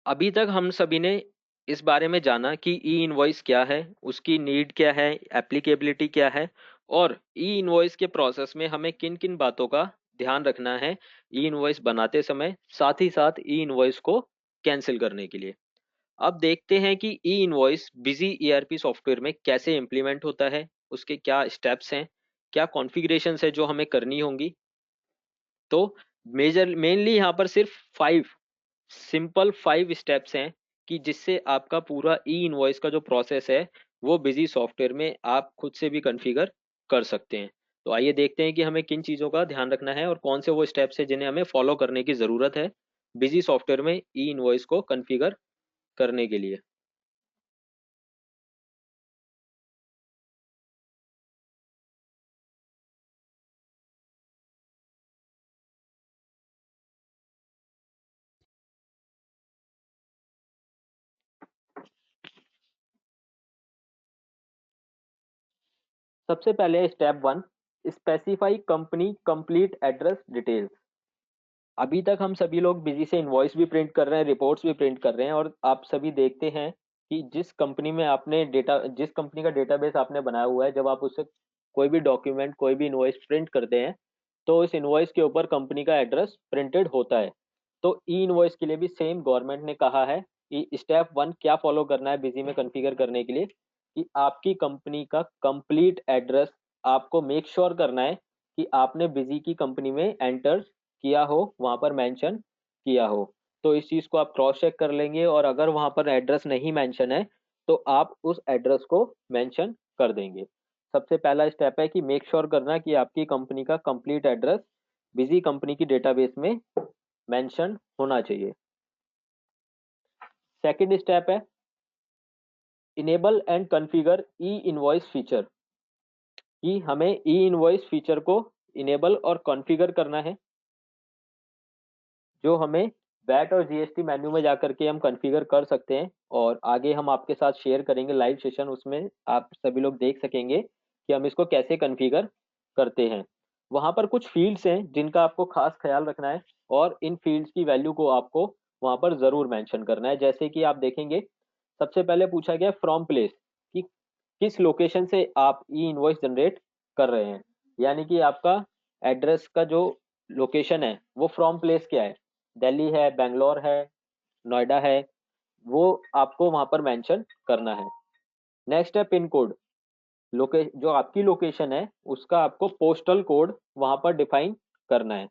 अभी तक हम सभी ने इस बारे में जाना कि ई इनवॉइस क्या है, उसकी नीड क्या है, एप्लीकेबिलिटी क्या है, और ई इनवॉइस के प्रोसेस में हमें किन किन बातों का ध्यान रखना है ई इनवॉइस बनाते समय, साथ ही साथ ई इनवॉइस को कैंसिल करने के लिए। अब देखते हैं कि e invoice busy ERP software में कैसे इंप्लीमेंट होता है, उसके क्या स्टेप्स हैं, क्या कॉन्फ़िगरेशंस है जो हमें करनी होंगी। तो मेनली यहाँ पर सिर्फ 5 स्टेप्स हैं कि जिससे आपका पूरा ई इनवॉइस का जो प्रोसेस है वो बिजी सॉफ्टवेयर में आप खुद से भी कॉन्फ़िगर कर सकते हैं। तो आइए देखते हैं कि हमें किन चीज़ों का ध्यान रखना है और कौन से वो स्टेप्स हैं जिन्हें हमें फॉलो करने की ज़रूरत है बिजी सॉफ्टवेयर में ई इनवॉइस को कॉन्फ़िगर करने के लिए। सबसे पहले step 1, specify company complete address details. अभी तक हम सभी लोग बिजी से इनवॉइस भी प्रिंट कर रहे हैं, रिपोर्ट्स भी प्रिंट कर रहे हैं, और आप सभी देखते हैं कि जिस कंपनी में आपने डेटा, जिस कंपनी का डेटाबेस आपने बनाया हुआ है, जब आप उससे कोई भी डॉक्यूमेंट, कोई भी इनवॉइस प्रिंट करते हैं, तो इस इनवॉइस के ऊपर कंपनी का एड्रेस प्रिंटेड होता है। तो ई इनवॉइस के लिए भी सेम गवर्नमेंट ने कहा है कि स्टेप 1 क्या फॉलो करना है बिजी में कॉन्फ़िगर करने के लिए, कि आपकी कंपनी का कंप्लीट एड्रेस आपको मेक श्योर करना है कि आपने बिजी की कंपनी में एंटर किया हो, वहां पर मेंशन किया हो। तो इस चीज को आप क्रॉस चेक कर लेंगे, और अगर वहां पर एड्रेस नहीं मेंशन है तो आप उस एड्रेस को मेंशन कर देंगे। सबसे पहला स्टेप है कि मेक श्योर करना कि आपकी कंपनी का कंप्लीट एड्रेस बिजी कंपनी की डेटाबेस में मेंशन होना चाहिए। सेकंड स्टेप है enable and configure E invoice feature, कि हमें ई इनवॉइस फीचर को इनेबल और कॉन्फ़िगर करना है, जो हमें वैट और जीएसटी मेन्यू में जाकर के हम कॉन्फ़िगर कर सकते हैं। और आगे हम आपके साथ शेयर करेंगे लाइव सेशन, उसमें आप सभी लोग देख सकेंगे कि हम इसको कैसे कॉन्फ़िगर करते हैं। वहाँ पर कुछ फील्ड्स हैं जिनका आपको खास ख्याल रखना है, और इन फील्ड्स की वैल्यू को आपको वहाँ पर ज़रूर मेंशन करना है। जैसे कि आप देखेंगे सबसे पहले पूछा गया फ्रॉम प्लेस, कि किस लोकेशन से आप ई इनवॉइस जनरेट कर रहे हैं, यानी कि आपका एड्रेस का जो लोकेशन है वो फ्रॉम प्लेस क्या है, दिल्ली है, बेंगलोर है, नोएडा है, वो आपको वहां पर मेंशन करना है। नेक्स्ट है पिन कोड, जो आपकी लोकेशन है उसका आपको पोस्टल कोड वहां पर डिफाइन करना है।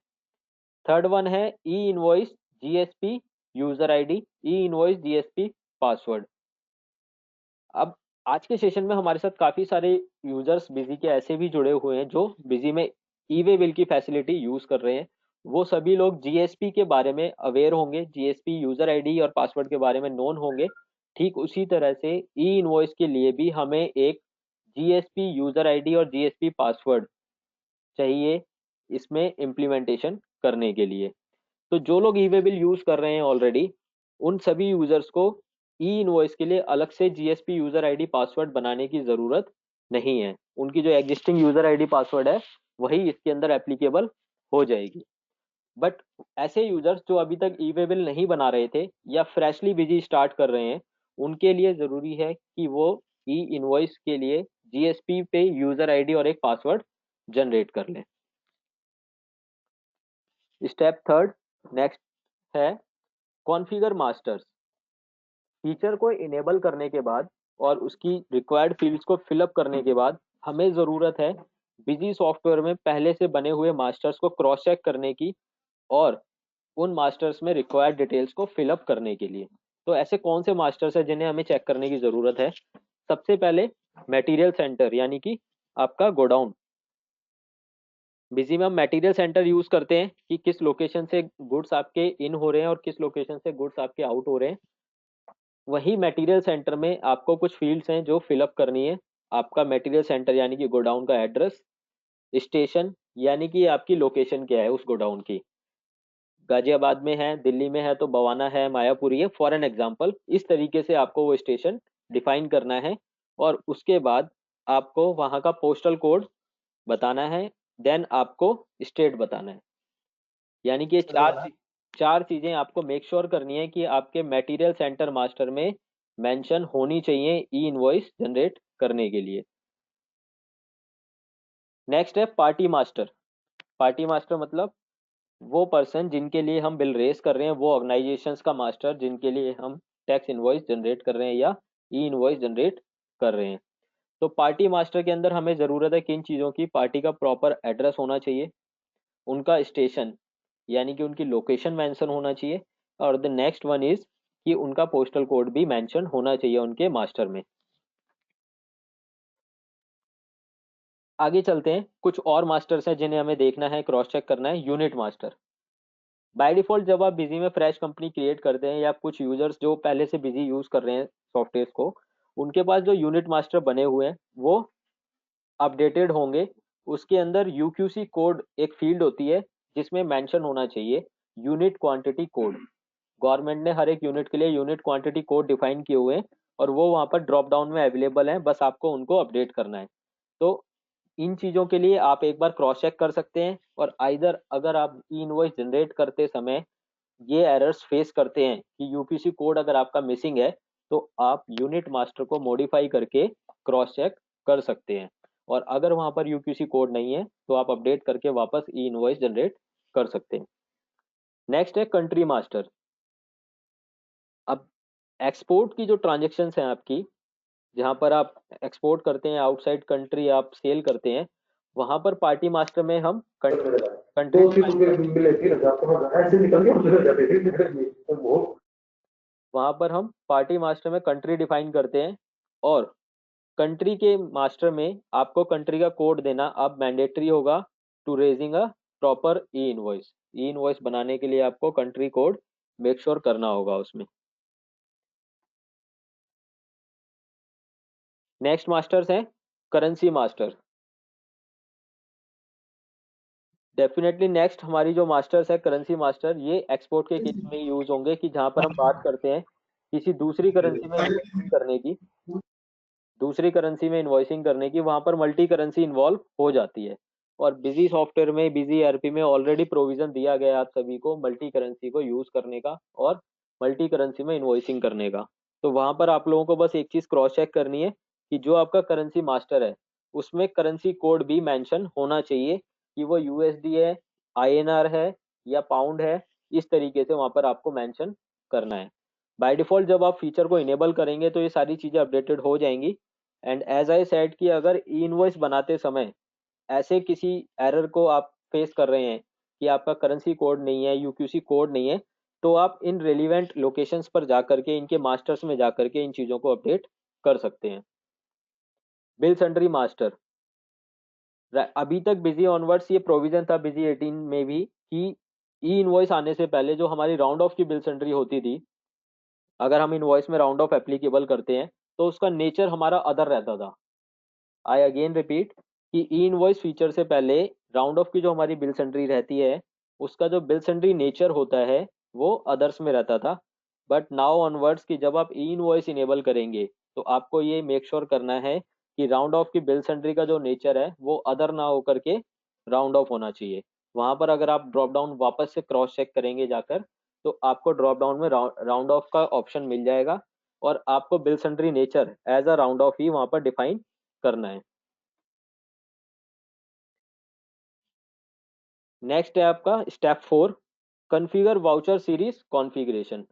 थर्ड वन है ई इनवॉइस जीएसपी यूजर आईडी, ई इनवॉइस जीएसपी पासवर्ड। अब आज के सेशन में हमारे साथ काफी सारे यूजर्स बिजी के ऐसे भी जुड़े हुए हैं जो बिजी में ई वे बिल की फैसिलिटी यूज कर रहे हैं। वो सभी लोग जीएसपी के बारे में अवेयर होंगे, जीएसपी यूजर आईडी और पासवर्ड के बारे में नोन होंगे। ठीक उसी तरह से ई इनवॉइस के लिए भी हमें एक जीएसपी यूजर आईडी और जीएसपी पासवर्ड चाहिए इसमें इम्प्लीमेंटेशन करने के लिए। तो जो लोग ई वे बिल यूज कर रहे हैं ऑलरेडी, उन सभी यूजर्स को ई इनवॉइस के लिए अलग से जीएसपी यूजर आईडी पासवर्ड बनाने की जरूरत नहीं है। उनकी जो एग्जिस्टिंग यूजर आईडी पासवर्ड है वही इसके अंदर एप्लीकेबल हो जाएगी। बट ऐसे यूजर्स जो अभी तक ई वे बिल नहीं बना रहे थे या फ्रेशली बिजी स्टार्ट कर रहे हैं, उनके लिए जरूरी है कि वो ई इनवॉइस के लिए जीएसपी पे यूजर आईडी और एक पासवर्ड जनरेट कर लें। स्टेप थर्ड नेक्स्ट है कॉन्फ़िगर मास्टर्स। फीचर को इनेबल करने के बाद और उसकी रिक्वायर्ड फील्ड्स को फिलअप करने के बाद हमें ज़रूरत है बिजी सॉफ्टवेयर में पहले से बने हुए मास्टर्स को क्रॉस चेक करने की और उन मास्टर्स में रिक्वायर्ड डिटेल्स को फिलअप करने के लिए। तो ऐसे कौन से मास्टर्स हैं जिन्हें हमें चेक करने की ज़रूरत है? सबसे पहले मटेरियल सेंटर यानी कि आपका गोडाउन। बिजी में हम मटेरियल सेंटर यूज़ करते हैं कि किस लोकेशन से गुड्स आपके इन हो रहे हैं और किस लोकेशन से गुड्स आपके आउट हो रहे हैं। वही मटेरियल सेंटर में आपको कुछ फील्ड्स हैं जो फिलअप करनी है। आपका मटेरियल सेंटर यानी कि गोडाउन का एड्रेस, स्टेशन यानी कि आपकी लोकेशन क्या है उस गोडाउन की। गाजियाबाद में है, दिल्ली में है तो बवाना है, मायापुरी है, फॉर एन एग्जाम्पल। इस तरीके से आपको वो स्टेशन डिफाइन करना है और उसके बाद आपको वहाँ का पोस्टल कोड बताना है। देन आपको स्टेट बताना है। यानी कि ये चार चीजें आपको मेक श्योर करनी है कि आपके मटेरियल सेंटर मास्टर में मेंशन होनी चाहिए ई इनवॉइस जनरेट करने के लिए। नेक्स्ट है पार्टी मास्टर। पार्टी मास्टर मतलब वो पर्सन जिनके लिए हम बिल रेस कर रहे हैं, वो ऑर्गेनाइजेशंस का मास्टर जिनके लिए हम टैक्स इनवॉइस जनरेट कर रहे हैं या ई इनवॉइस जनरेट कर रहे हैं। तो पार्टी मास्टर के अंदर हमें ज़रूरत है किन चीज़ों की? पार्टी का प्रॉपर एड्रेस होना चाहिए, उनका स्टेशन यानी कि उनकी लोकेशन मेंशन होना चाहिए, और द नेक्स्ट वन इज कि उनका पोस्टल कोड भी मेंशन होना चाहिए उनके मास्टर में। आगे चलते हैं, कुछ और मास्टर्स हैं जिन्हें हमें देखना है, क्रॉस चेक करना है। Unit master. बाय डिफॉल्ट जब आप बिजी में फ्रेश कंपनी क्रिएट करते हैं या कुछ यूजर्स जो पहले से बिजी यूज कर रहे हैं सॉफ्टवेयर को, उनके पास जो यूनिट मास्टर बने हुए हैं वो अपडेटेड होंगे। उसके अंदर यूक्यूसी कोड एक फील्ड होती है जिसमें मेंशन होना चाहिए यूनिट क्वांटिटी कोड। गवर्नमेंट ने हर एक यूनिट के लिए यूनिट क्वांटिटी कोड डिफाइन किए हुए हैं और वो वहाँ पर ड्रॉप डाउन में अवेलेबल हैं, बस आपको उनको अपडेट करना है। तो इन चीज़ों के लिए आप एक बार क्रॉस चेक कर सकते हैं, और आइदर अगर आप ई इनवॉइस जनरेट करते समय ये एरर्स फेस करते हैं कि यूपीसी कोड अगर आपका मिसिंग है, तो आप यूनिट मास्टर को मॉडिफाई करके क्रॉस चेक कर सकते हैं। और अगर वहाँ पर यूपीसी कोड नहीं है तो आप अपडेट करके वापस ई इनवॉइस जनरेट कर सकते हैं। नेक्स्ट है कंट्री मास्टर। अब एक्सपोर्ट की जो ट्रांजेक्शन्स हैं आपकी, जहाँ पर आप एक्सपोर्ट करते हैं, आउटसाइड कंट्री आप सेल करते हैं, वहाँ पर पार्टी मास्टर में हम कंट्री डिफाइन करते हैं। वहाँ पर हम पार्टी मास्टर में कंट्री डिफाइन करते हैं और कंट्री के मास्टर में आपको कंट्री का कोड देना अब मैंडेटरी होगा to raising a proper e invoice. E invoice बनाने के लिए आपको कंट्री कोड मेक श्योर करना होगा उसमें। नेक्स्ट मास्टर्स हैं करेंसी मास्टर। डेफिनेटली नेक्स्ट हमारी जो मास्टर्स है करेंसी मास्टर, ये एक्सपोर्ट के केस में यूज होंगे कि जहाँ पर हम बात करते हैं किसी दूसरी करेंसी में इन्वेस्टिंग करने की, दूसरी करेंसी में इन्वॉइसिंग करने की, वहाँ पर मल्टी करेंसी इन्वॉल्व हो जाती है। और बिजी सॉफ्टवेयर में, बिजी ईआरपी में ऑलरेडी प्रोविजन दिया गया है आप सभी को मल्टी करेंसी को यूज करने का और मल्टी करेंसी में इन्वॉइसिंग करने का। तो वहाँ पर आप लोगों को बस एक चीज क्रॉस चेक करनी है कि जो आपका करेंसी मास्टर है उसमें करेंसी कोड भी मेंशन होना चाहिए कि वो यूएसडी है, आईएनआर है या पाउंड है। इस तरीके से वहाँ पर आपको मेंशन करना है। बाय डिफॉल्ट जब आप फीचर को इनेबल करेंगे तो ये सारी चीज़ें अपडेटेड हो जाएंगी। एंड एज आई सेड कि अगर ई इनवॉइस बनाते समय ऐसे किसी एरर को आप फेस कर रहे हैं कि आपका करेंसी कोड नहीं है, यूक्यूसी कोड नहीं है, तो आप इन रेलिवेंट लोकेशंस पर जाकर के, इनके मास्टर्स में जाकर के इन चीज़ों को अपडेट कर सकते हैं। बिल सन्ड्री मास्टर, अभी तक बिजी ऑनवर्ड्स ये प्रोविजन था बिजी 18 में भी कि ई इनवॉइस आने से पहले जो हमारी राउंड ऑफ की बिल सन्ड्री होती थी, अगर हम इनवॉइस में राउंड ऑफ एप्लीकेबल करते हैं तो उसका नेचर हमारा अदर रहता था। आई अगेन रिपीट कि ई इनवॉइस फीचर से पहले राउंड ऑफ की जो हमारी बिल सन्ड्री रहती है, उसका जो बिल सन्ड्री नेचर होता है वो अदर्स में रहता था। बट नाउ ऑनवर्ड्स कि जब आप ई इनवॉइस इनेबल करेंगे तो आपको ये मेक श्योर करना है कि राउंड ऑफ की बिल सन्ड्री का जो नेचर है वो अदर ना होकर के राउंड ऑफ होना चाहिए। वहां पर अगर आप ड्रॉप डाउन वापस से क्रॉस चेक करेंगे जाकर, तो आपको ड्रॉप डाउन में राउंड ऑफ का ऑप्शन मिल जाएगा और आपको bill sundry nature as a round off ही वहां पर डिफाइन करना है। नेक्स्ट है आपका step 4, configure voucher series configuration.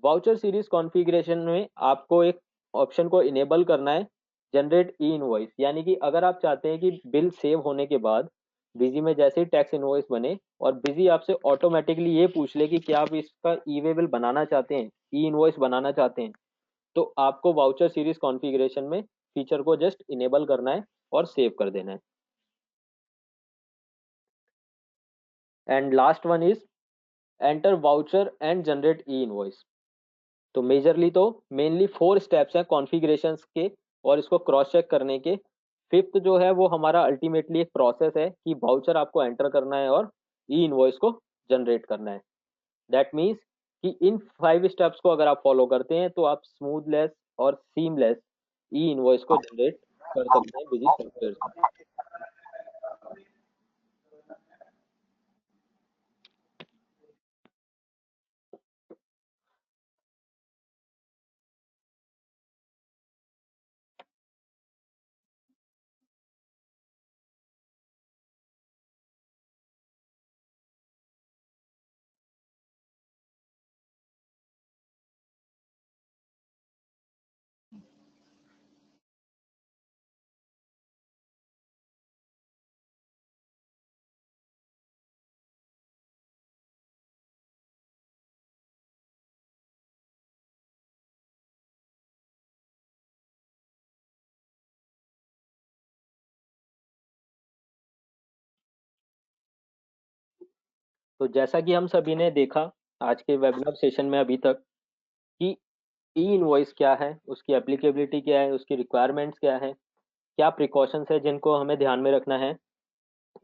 Voucher series configuration में आपको एक ऑप्शन को इनेबल करना है, जनरेट ई इनवॉइस। यानी कि अगर आप चाहते हैं कि बिल सेव होने के बाद बिजी में जैसे ही टैक्स इनवॉइस बने और बिजी आपसे ऑटोमेटिकली ये पूछ ले कि क्या आप इसका ई वे बिल बनाना चाहते हैं, ई इनवॉइस बनाना चाहते हैं, तो आपको वाउचर सीरीज कॉन्फ़िगरेशन में फीचर को जस्ट इनेबल करना है और सेव कर देना है। And last one is enter voucher and generate E invoice. तो मेजरली तो मेनली 4 स्टेप्स हैं कॉन्फ़िगरेशंस के और इसको क्रॉस चेक करने के। फिफ्थ जो है वो हमारा अल्टीमेटली एक प्रोसेस है कि वाउचर आपको एंटर करना है और ई इनवॉइस को जनरेट करना है। दैट मीन्स कि इन 5 स्टेप्स को अगर आप फॉलो करते हैं तो आप स्मूथलेस और सीमलेस ई इनवॉइस को जनरेट कर सकते हैं बिजी सॉफ्टवेयर से। तो जैसा कि हम सभी ने देखा आज के वेबिनार सेशन में अभी तक कि ई इनवॉइस क्या है, उसकी एप्लीकेबिलिटी क्या है, उसकी रिक्वायरमेंट्स क्या है, क्या प्रिकॉशंस है जिनको हमें ध्यान में रखना है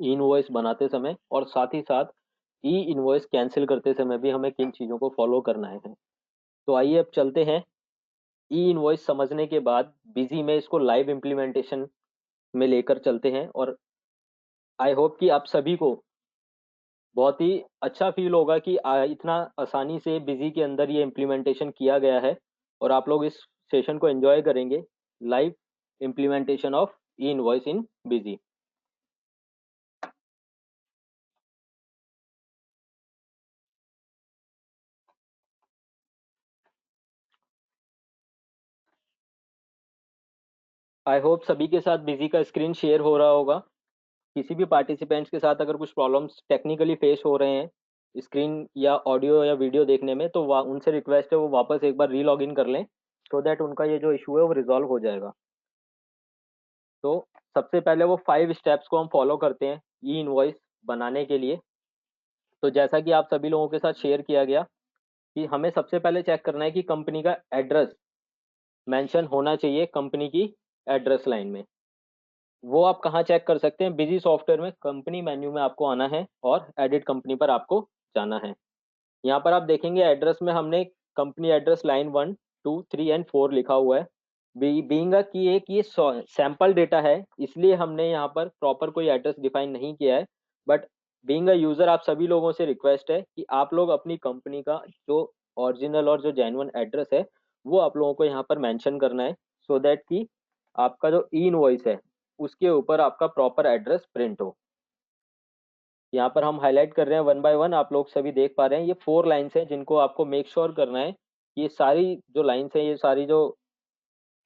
ई इनवॉइस बनाते समय, और साथ ही साथ ई इनवॉइस कैंसिल करते समय भी हमें किन चीज़ों को फॉलो करना है। तो आइए अब चलते हैं ई इनवॉइस समझने के बाद बिजी में इसको लाइव इम्प्लीमेंटेशन में लेकर चलते हैं। और आई होप कि आप सभी को बहुत ही अच्छा फील होगा कि इतना आसानी से बिजी के अंदर ये इम्प्लीमेंटेशन किया गया है और आप लोग इस सेशन को एंजॉय करेंगे, live implementation of E invoice in busy. I hope सभी के साथ बिजी का स्क्रीन शेयर हो रहा होगा। किसी भी पार्टिसिपेंट्स के साथ अगर कुछ प्रॉब्लम्स टेक्निकली फेस हो रहे हैं स्क्रीन या ऑडियो या वीडियो देखने में, तो उनसे रिक्वेस्ट है वो वापस एक बार री लॉग इन कर लें, सो दैट उनका ये जो इशू है वो रिजॉल्व हो जाएगा। तो सबसे पहले वो 5 स्टेप्स को हम फॉलो करते हैं ई इनवॉइस बनाने के लिए। तो जैसा कि आप सभी लोगों के साथ शेयर किया गया कि हमें सबसे पहले चेक करना है कि कंपनी का एड्रेस मेंशन होना चाहिए कंपनी की एड्रेस लाइन में। वो आप कहाँ चेक कर सकते हैं, बिजी सॉफ्टवेयर में कंपनी मेन्यू में आपको आना है और एडिट कंपनी पर आपको जाना है। यहाँ पर आप देखेंगे एड्रेस में हमने कंपनी एड्रेस लाइन 1, 2, 3 एंड 4 लिखा हुआ है। बीइंग कि एक ये सैंपल डेटा है, इसलिए हमने यहाँ पर प्रॉपर कोई एड्रेस डिफाइन नहीं किया है। बट बीइंग अ यूजर आप सभी लोगों से रिक्वेस्ट है कि आप लोग अपनी कंपनी का जो ओरिजिनल और जो जेन्युइन एड्रेस है वो आप लोगों को यहाँ पर मेंशन करना है, सो दैट कि आपका जो ई इनवॉइस है उसके ऊपर आपका प्रॉपर एड्रेस प्रिंट हो। यहाँ पर हम हाईलाइट कर रहे हैं वन बाय वन, आप लोग सभी देख पा रहे हैं ये 4 लाइन्स हैं जिनको आपको मेक श्योर करना है। ये सारी जो लाइन्स हैं, ये सारी जो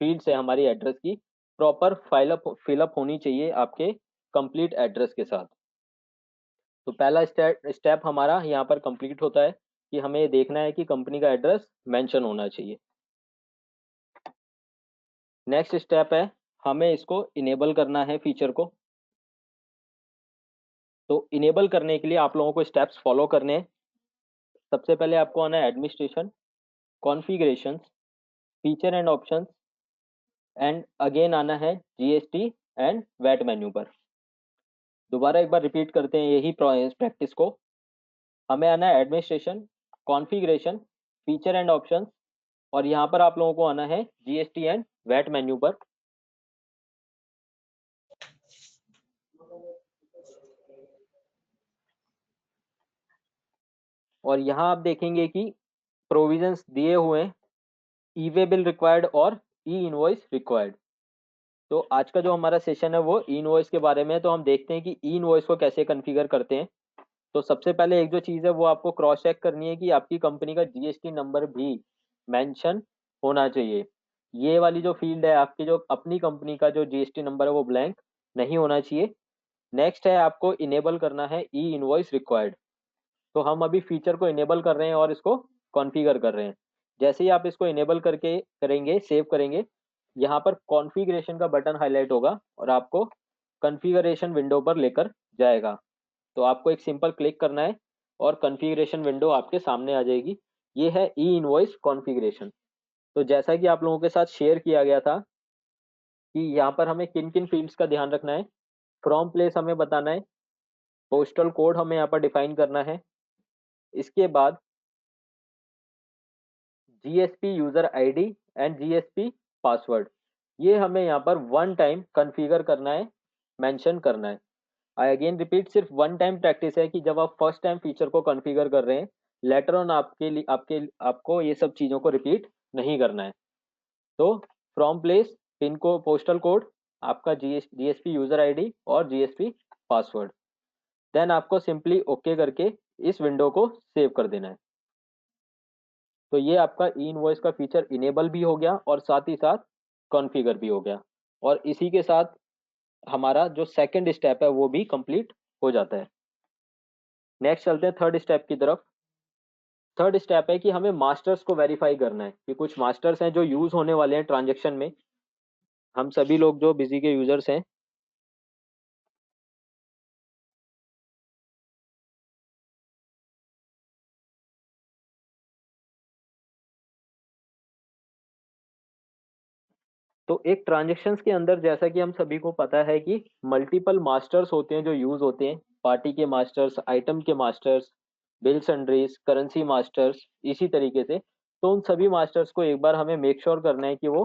फील्ड्स है हमारी एड्रेस की, प्रॉपर फिलअप होनी चाहिए आपके कंप्लीट एड्रेस के साथ। तो पहला स्टेप हमारा यहाँ पर कंप्लीट होता है कि हमें ये देखना है कि कंपनी का एड्रेस मेंशन होना चाहिए। नेक्स्ट स्टेप है, हमें इसको इनेबल करना है फीचर को। तो इनेबल करने के लिए आप लोगों को स्टेप्स फॉलो करने हैं। सबसे पहले आपको आना है administration, configurations, feature and options, and again आना है जीएसटी एंड वैट मेन्यू पर। दोबारा एक बार रिपीट करते हैं यही प्रैक्टिस को। हमें आना है administration, configuration, feature and options, और यहाँ पर आप लोगों को आना है जीएसटी एंड वैट मेन्यू पर। और यहाँ आप देखेंगे कि प्रोविजंस दिए हुए हैं, ई वे बिल रिक्वायर्ड और ई इनवॉइस रिक्वायर्ड। तो आज का जो हमारा सेशन है वो ई इनवॉइस के बारे में है। तो हम देखते हैं कि ई इनवॉइस को कैसे कॉन्फ़िगर करते हैं। तो सबसे पहले एक जो चीज़ है वो आपको क्रॉस चेक करनी है कि आपकी कंपनी का जीएसटी नंबर भी मेंशन होना चाहिए। ये वाली जो फील्ड है, आपकी जो अपनी कंपनी का जो जीएसटी नंबर है वो ब्लैंक नहीं होना चाहिए। नेक्स्ट है, आपको इनेबल करना है ई इनवॉइस रिक्वायर्ड। तो हम अभी फीचर को इनेबल कर रहे हैं और इसको कॉन्फ़िगर कर रहे हैं। जैसे ही आप इसको इनेबल करके करेंगे, सेव करेंगे, यहाँ पर कॉन्फ़िगरेशन का बटन हाईलाइट होगा और आपको कॉन्फ़िगरेशन विंडो पर लेकर जाएगा। तो आपको एक सिंपल क्लिक करना है और कॉन्फ़िगरेशन विंडो आपके सामने आ जाएगी। ये है ई इनवॉइस कॉन्फ़िगरेशन। तो जैसा कि आप लोगों के साथ शेयर किया गया था कि यहाँ पर हमें किन किन फील्ड्स का ध्यान रखना है। फ्रॉम प्लेस हमें बताना है, पोस्टल कोड हमें यहाँ पर डिफाइन करना है, इसके बाद GSP user ID and GSP password, ये हमें यहाँ पर वन टाइम कॉन्फ़िगर करना है, मेंशन करना है। आई अगेन रिपीट, सिर्फ वन टाइम प्रैक्टिस है कि जब आप फर्स्ट टाइम फीचर को कॉन्फ़िगर कर रहे हैं, लेटर ऑन आपके लिए आपको ये सब चीज़ों को रिपीट नहीं करना है। तो फ्रॉम प्लेस, पिन को पोस्टल कोड, आपका जीएसपी यूजर आईडी और जीएसपी पासवर्ड, देन आपको सिंपली ओके करके इस विंडो को सेव कर देना है। तो ये आपका ई इनवॉइस का फीचर इनेबल भी हो गया और साथ ही साथ कॉन्फ़िगर भी हो गया। और इसी के साथ हमारा जो सेकंड स्टेप है वो भी कंप्लीट हो जाता है। नेक्स्ट चलते हैं थर्ड स्टेप की तरफ। थर्ड स्टेप है कि हमें मास्टर्स को वेरीफाई करना है कि कुछ मास्टर्स हैं जो यूज होने वाले हैं ट्रांजेक्शन में। हम सभी लोग जो बिजी के यूजर्स हैं, तो एक ट्रांजेक्शन्स के अंदर जैसा कि हम सभी को पता है कि मल्टीपल मास्टर्स होते हैं जो यूज होते हैं। पार्टी के मास्टर्स, आइटम के masters, bill sundries, currency masters, इसी तरीके से। तो उन सभी मास्टर्स को एक बार हमें मेक श्योर करना है कि वो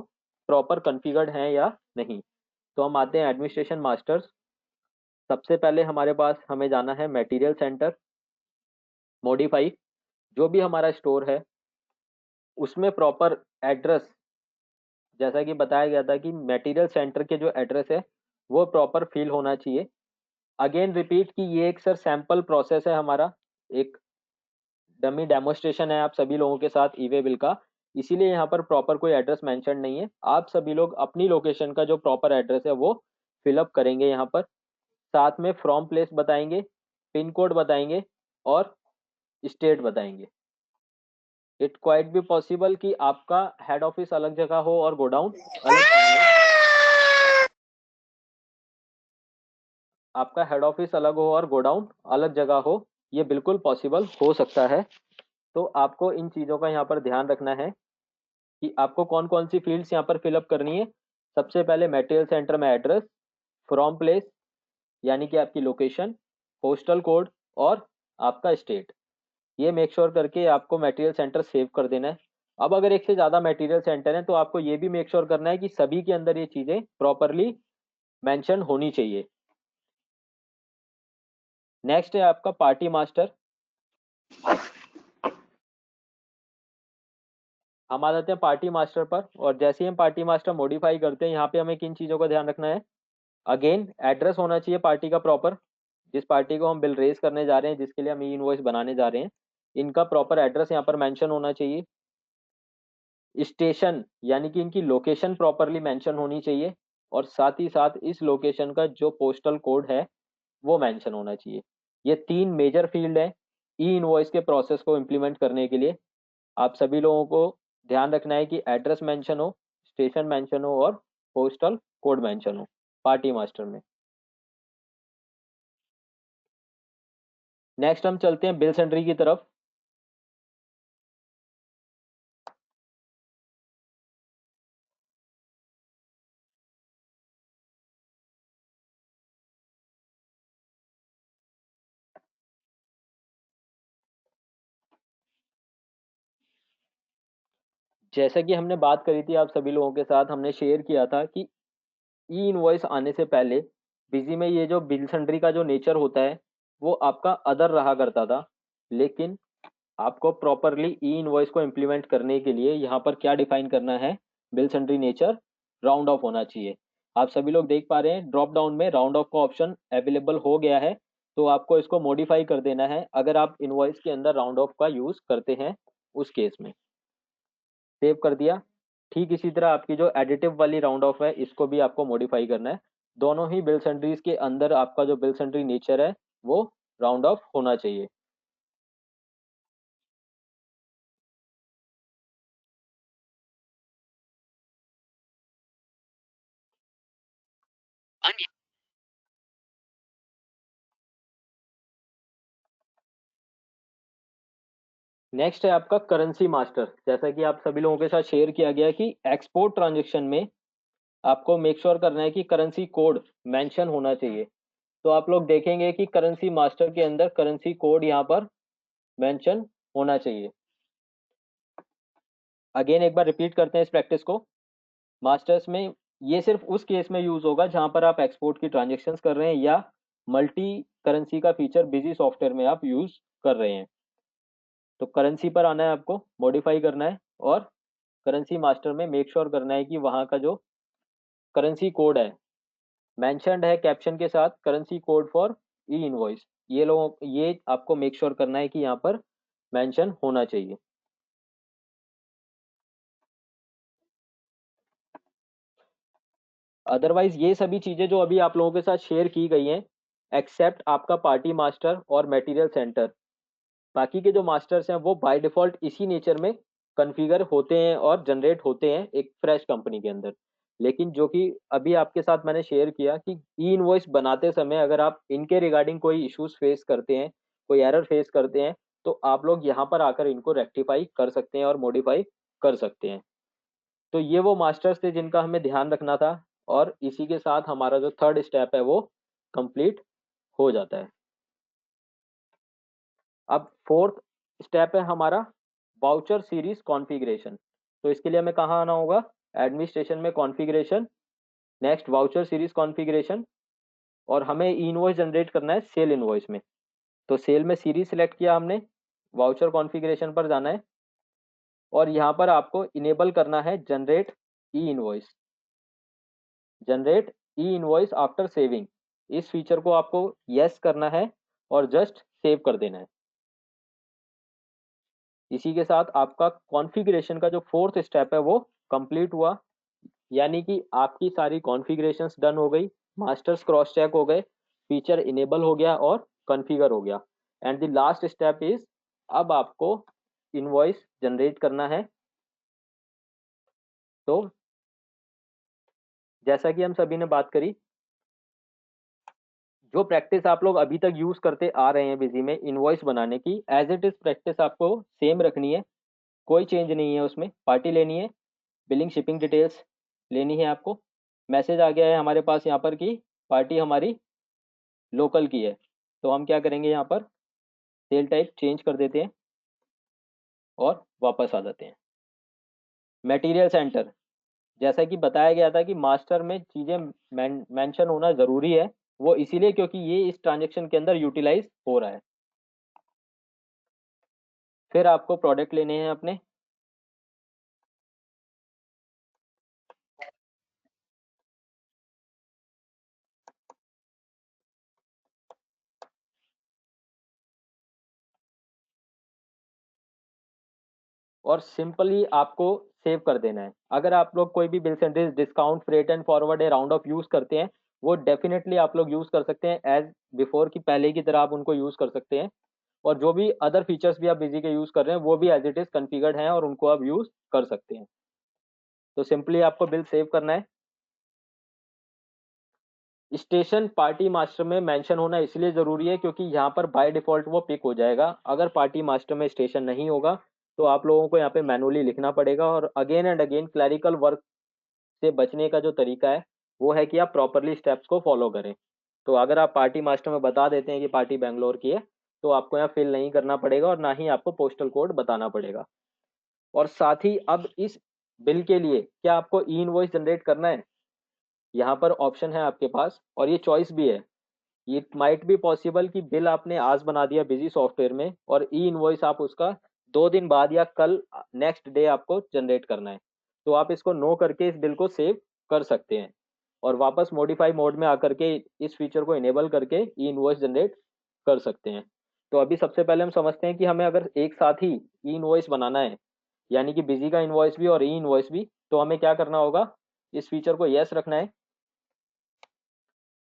प्रॉपर कॉन्फ़िगर्ड हैं या नहीं। तो हम आते हैं एडमिनिस्ट्रेशन मास्टर्स। सबसे पहले हमारे पास हमें जाना है मटेरियल सेंटर, मॉडिफाई, जो भी हमारा स्टोर है उसमें प्रॉपर एड्रेस, जैसा कि बताया गया था कि मटेरियल सेंटर के जो एड्रेस है वो प्रॉपर फिल होना चाहिए। अगेन रिपीट कि ये एक सर सैंपल प्रोसेस है हमारा, एक डमी डेमोस्ट्रेशन है आप सभी लोगों के साथ ई वे बिल का, इसीलिए यहाँ पर प्रॉपर कोई एड्रेस मेंशन नहीं है। आप सभी लोग अपनी लोकेशन का जो प्रॉपर एड्रेस है वो फिलअप करेंगे यहाँ पर। साथ में फ्रॉम प्लेस बताएंगे, पिन कोड बताएंगे और स्टेट बताएंगे। इट क्वाइट बी पॉसिबल कि आपका हेड ऑफिस अलग जगह हो और गोडाउन अलग जगह हो, आपका हेड ऑफिस अलग हो और गोडाउन अलग जगह हो, ये बिल्कुल पॉसिबल हो सकता है। तो आपको इन चीज़ों का यहाँ पर ध्यान रखना है कि आपको कौन कौन सी फील्ड्स यहाँ पर फिलअप करनी है। सबसे पहले मटेरियल सेंटर में एड्रेस, फ्रॉम प्लेस यानी कि आपकी लोकेशन, पोस्टल कोड और आपका स्टेट, ये मेक श्योर करके आपको मटेरियल सेंटर सेव कर देना है। अब अगर एक से ज़्यादा मटेरियल सेंटर है तो आपको ये भी मेक श्योर करना है कि सभी के अंदर ये चीज़ें प्रॉपरली मेंशन होनी चाहिए। नेक्स्ट है आपका पार्टी मास्टर। हम आ जाते हैं पार्टी मास्टर पर, और जैसे ही हम पार्टी मास्टर मॉडिफाई करते हैं यहाँ पे हमें किन चीज़ों का ध्यान रखना है। अगेन एड्रेस होना चाहिए पार्टी का प्रॉपर, जिस पार्टी को हम बिल रेज करने जा रहे हैं, जिसके लिए हम ई इनवॉइस बनाने जा रहे हैं, इनका प्रॉपर एड्रेस यहाँ पर मेंशन होना चाहिए। स्टेशन यानी कि इनकी लोकेशन प्रॉपरली मेंशन होनी चाहिए, और साथ ही साथ इस लोकेशन का जो पोस्टल कोड है वो मेंशन होना चाहिए। ये तीन मेजर फील्ड है ई इनवॉइस के प्रोसेस को इम्प्लीमेंट करने के लिए। आप सभी लोगों को ध्यान रखना है कि एड्रेस मेंशन हो, स्टेशन मेंशन हो और पोस्टल कोड मेंशन हो पार्टी मास्टर में। नेक्स्ट हम चलते हैं बिल सेंड्री की तरफ। जैसा कि हमने बात करी थी आप सभी लोगों के साथ, हमने शेयर किया था कि ई इनवॉइस आने से पहले बिजी में ये जो बिल सेंड्री का जो नेचर होता है वो आपका अदर रहा करता था। लेकिन आपको प्रॉपरली ई इनवॉइस को इम्प्लीमेंट करने के लिए यहाँ पर क्या डिफाइन करना है, bill sundry nature round of होना चाहिए। आप सभी लोग देख पा रहे हैं ड्रॉप डाउन में राउंड ऑफ का ऑप्शन अवेलेबल हो गया है, तो आपको इसको मॉडिफाई कर देना है अगर आप इनवॉइस के अंदर राउंड ऑफ का यूज करते हैं उस केस में। सेव कर दिया। ठीक इसी तरह आपकी जो एडिटिव वाली राउंड ऑफ है इसको भी आपको मॉडिफाई करना है। दोनों ही बिल सेंड्रीज के अंदर आपका जो बिल सेंड्री नेचर है वो राउंड ऑफ होना चाहिए। नेक्स्ट है आपका करेंसी मास्टर। जैसा कि आप सभी लोगों के साथ शेयर किया गया कि एक्सपोर्ट ट्रांजेक्शन में आपको मेक श्योर करना है कि करेंसी कोड मेंशन होना चाहिए। तो आप लोग देखेंगे कि करेंसी मास्टर के अंदर करेंसी कोड यहाँ पर मेंशन होना चाहिए। अगेन एक बार रिपीट करते हैं इस प्रैक्टिस को। मास्टर्स में ये सिर्फ उस केस में यूज होगा जहां पर आप एक्सपोर्ट की ट्रांजेक्शन्स कर रहे हैं या मल्टी करेंसी का फीचर बिजी सॉफ्टवेयर में आप यूज कर रहे हैं। तो करेंसी पर आना है, आपको मॉडिफाई करना है और करेंसी मास्टर में मेक श्योर करना है कि वहाँ का जो करेंसी कोड है मेंशन्ड है कैप्शन के साथ currency code for E invoice, ये आपको मेक श्योर करना है कि यहाँ पर मेंशन होना चाहिए। अदरवाइज ये सभी चीजें जो अभी आप लोगों के साथ शेयर की गई हैं एक्सेप्ट आपका पार्टी मास्टर और मटेरियल सेंटर, बाकी के जो मास्टर्स हैं वो बाय डिफॉल्ट इसी नेचर में कॉन्फ़िगर होते हैं और जनरेट होते हैं एक फ्रेश कंपनी के अंदर। लेकिन जो कि अभी आपके साथ मैंने शेयर किया कि ई इनवॉइस बनाते समय अगर आप इनके रिगार्डिंग कोई इश्यूज फेस करते हैं, कोई एरर फेस करते हैं, तो आप लोग यहाँ पर आकर इनको रेक्टिफाई कर सकते हैं और मॉडिफाई कर सकते हैं। तो ये वो मास्टर्स थे जिनका हमें ध्यान रखना था और इसी के साथ हमारा जो थर्ड स्टेप है वो कंप्लीट हो जाता है। अब फोर्थ स्टेप है हमारा वाउचर सीरीज कॉन्फ़िगरेशन। तो इसके लिए हमें कहाँ आना होगा, एडमिनिस्ट्रेशन में configuration, next voucher series configuration, और हमें इनवॉइस जनरेट करना है सेल इनवॉइस में। तो सेल में सीरीज सेलेक्ट किया हमने, वाउचर कॉन्फ़िगरेशन पर जाना है और यहाँ पर आपको इनेबल करना है जनरेट ई इनवॉइस, जनरेट ई इनवॉइस आफ्टर सेविंग। इस फीचर को आपको यस करना है और जस्ट सेव कर देना है। इसी के साथ आपका कॉन्फ़िगरेशन का जो फोर्थ स्टेप है वो कंप्लीट हुआ, यानी कि आपकी सारी कॉन्फ़िगरेशंस डन हो गई, मास्टर्स क्रॉस चेक हो गए, फीचर इनेबल हो गया और कॉन्फ़िगर हो गया। And the last step is अब आपको इनवॉइस जनरेट करना है। तो जैसा कि हम सभी ने बात करी, जो प्रैक्टिस आप लोग अभी तक यूज करते आ रहे हैं बिजी में इनवॉइस बनाने की, एज इट इज प्रैक्टिस आपको सेम रखनी है, कोई चेंज नहीं है उसमें। पार्टी लेनी है, बिलिंग शिपिंग डिटेल्स लेनी है आपको। मैसेज आ गया है हमारे पास यहाँ पर कि पार्टी हमारी लोकल की है, तो हम क्या करेंगे यहाँ पर सेल टाइप चेंज कर देते हैं और वापस आ जाते हैं। मटेरियल सेंटर, जैसा कि बताया गया था कि मास्टर में चीज़ें मेंशन होना ज़रूरी है, वो इसीलिए क्योंकि ये इस ट्रांजेक्शन के अंदर यूटिलाइज हो रहा है। फिर आपको प्रोडक्ट लेने हैं अपने, और सिंपली आपको सेव कर देना है। अगर आप लोग कोई भी bill senders discount freight and forward या राउंड ऑफ यूज़ करते हैं, वो डेफिनेटली आप लोग यूज़ कर सकते हैं एज बिफोर की पहले की तरह आप उनको यूज़ कर सकते हैं। और जो भी अदर फीचर्स भी आप बिजी के यूज़ कर रहे हैं वो भी एज इट इज़ कॉन्फ़िगर्ड हैं और उनको आप यूज़ कर सकते हैं। तो सिंपली आपको बिल सेव करना है, स्टेशन पार्टी मास्टर में मेंशन होना इसलिए जरूरी है क्योंकि यहाँ पर बाय डिफॉल्ट वो पिक हो जाएगा। अगर पार्टी मास्टर में स्टेशन नहीं होगा तो आप लोगों को यहाँ पे मैनुअली लिखना पड़ेगा, और again and again clerical work से बचने का जो तरीका है वो है कि आप प्रॉपरली स्टेप्स को फॉलो करें। तो अगर आप पार्टी मास्टर में बता देते हैं कि पार्टी बैंगलोर की है, तो आपको यहाँ फिल नहीं करना पड़ेगा और ना ही आपको पोस्टल कोड बताना पड़ेगा। और साथ ही अब इस बिल के लिए क्या आपको ई इनवॉइस जनरेट करना है, यहाँ पर ऑप्शन है आपके पास और ये चॉइस भी है। इट माइट बी पॉसिबल कि बिल आपने आज बना दिया बिजी सॉफ्टवेयर में और ई इनवॉइस आप उसका 2 दिन बाद या कल नेक्स्ट डे आपको जनरेट करना है। तो आप इसको नो करके इस बिल को सेव कर सकते हैं और वापस मॉडिफाई मोड में आकर के इस फीचर को इनेबल करके ई इनवॉइस जनरेट कर सकते हैं। तो अभी सबसे पहले हम समझते हैं कि हमें अगर एक साथ ही ई इनवॉइस बनाना है, यानी कि बिजी का इनवॉइस भी और ई इनवॉइस भी, तो हमें क्या करना होगा, इस फीचर को यस रखना है।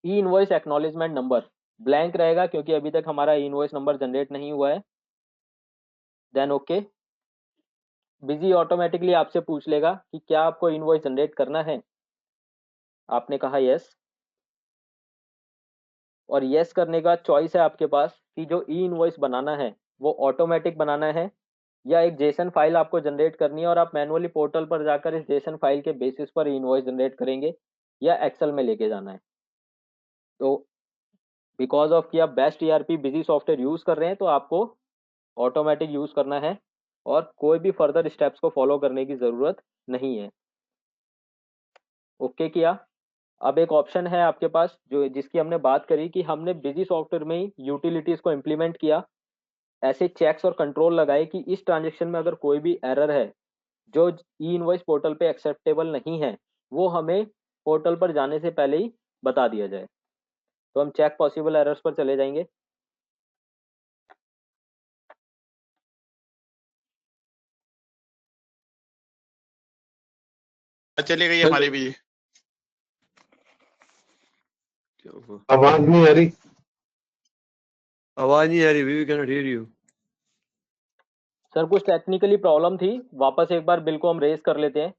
ई इनवॉइस एक्नॉलेजमेंट नंबर ब्लैंक रहेगा क्योंकि अभी तक हमारा ई इनवॉइस नंबर जनरेट नहीं हुआ है। देन ओके, बिजी ऑटोमेटिकली आपसे पूछ लेगा कि क्या आपको इनवॉइस जनरेट करना है। आपने कहा यस, और यस करने का चॉइस है आपके पास कि जो ई इनवॉइस बनाना है वो ऑटोमेटिक बनाना है या एक जेसन फाइल आपको जनरेट करनी है और आप मैनुअली पोर्टल पर जाकर इस जेसन फाइल के बेसिस पर ई इनवॉइस जनरेट करेंगे, या एक्सेल में लेके जाना है। तो बिकॉज ऑफ कि आप best ERP busy software use कर रहे हैं तो आपको ऑटोमेटिक यूज करना है और कोई भी फर्दर स्टेप्स को फॉलो करने की जरूरत नहीं है। ओके किया। अब एक ऑप्शन है आपके पास जो जिसकी हमने बात करी कि हमने बिजी सॉफ्टवेयर में ही यूटिलिटीज को इम्प्लीमेंट किया, ऐसे चेक्स और कंट्रोल लगाए कि इस ट्रांजेक्शन में अगर कोई भी एरर है जो ई इनवॉइस पोर्टल पे एक्सेप्टेबल नहीं है, वो हमें पोर्टल पर जाने से पहले ही बता दिया जाए। तो हम चेक पॉसिबल एरर्स पर चले जाएंगे। चली गई हमारी भी। क्या हुआ? आवाज नहीं आ रही। आवाज नहीं आ रही, we can not hear you. Sir कुछ टेक्निकली प्रॉब्लम थी, वापस एक बार बिल को हम रेज कर लेते हैं।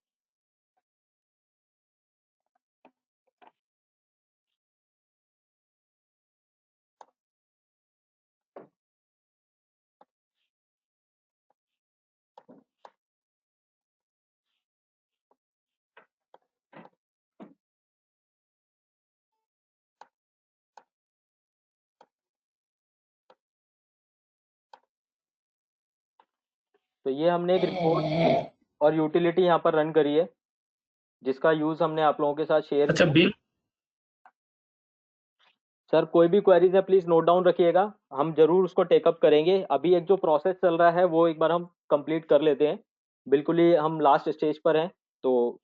तो ये हमने एक रिपोर्ट और यूटिलिटी यहाँ पर रन करी है जिसका यूज हमने आप लोगों के साथ शेयर अच्छा किया। बिल सर कोई भी क्वेरीज है प्लीज नोट डाउन रखिएगा, हम जरूर उसको टेकअप करेंगे। अभी एक जो प्रोसेस चल रहा है वो एक बार हम कंप्लीट कर लेते हैं, बिल्कुल ही हम लास्ट स्टेज पर हैं। तो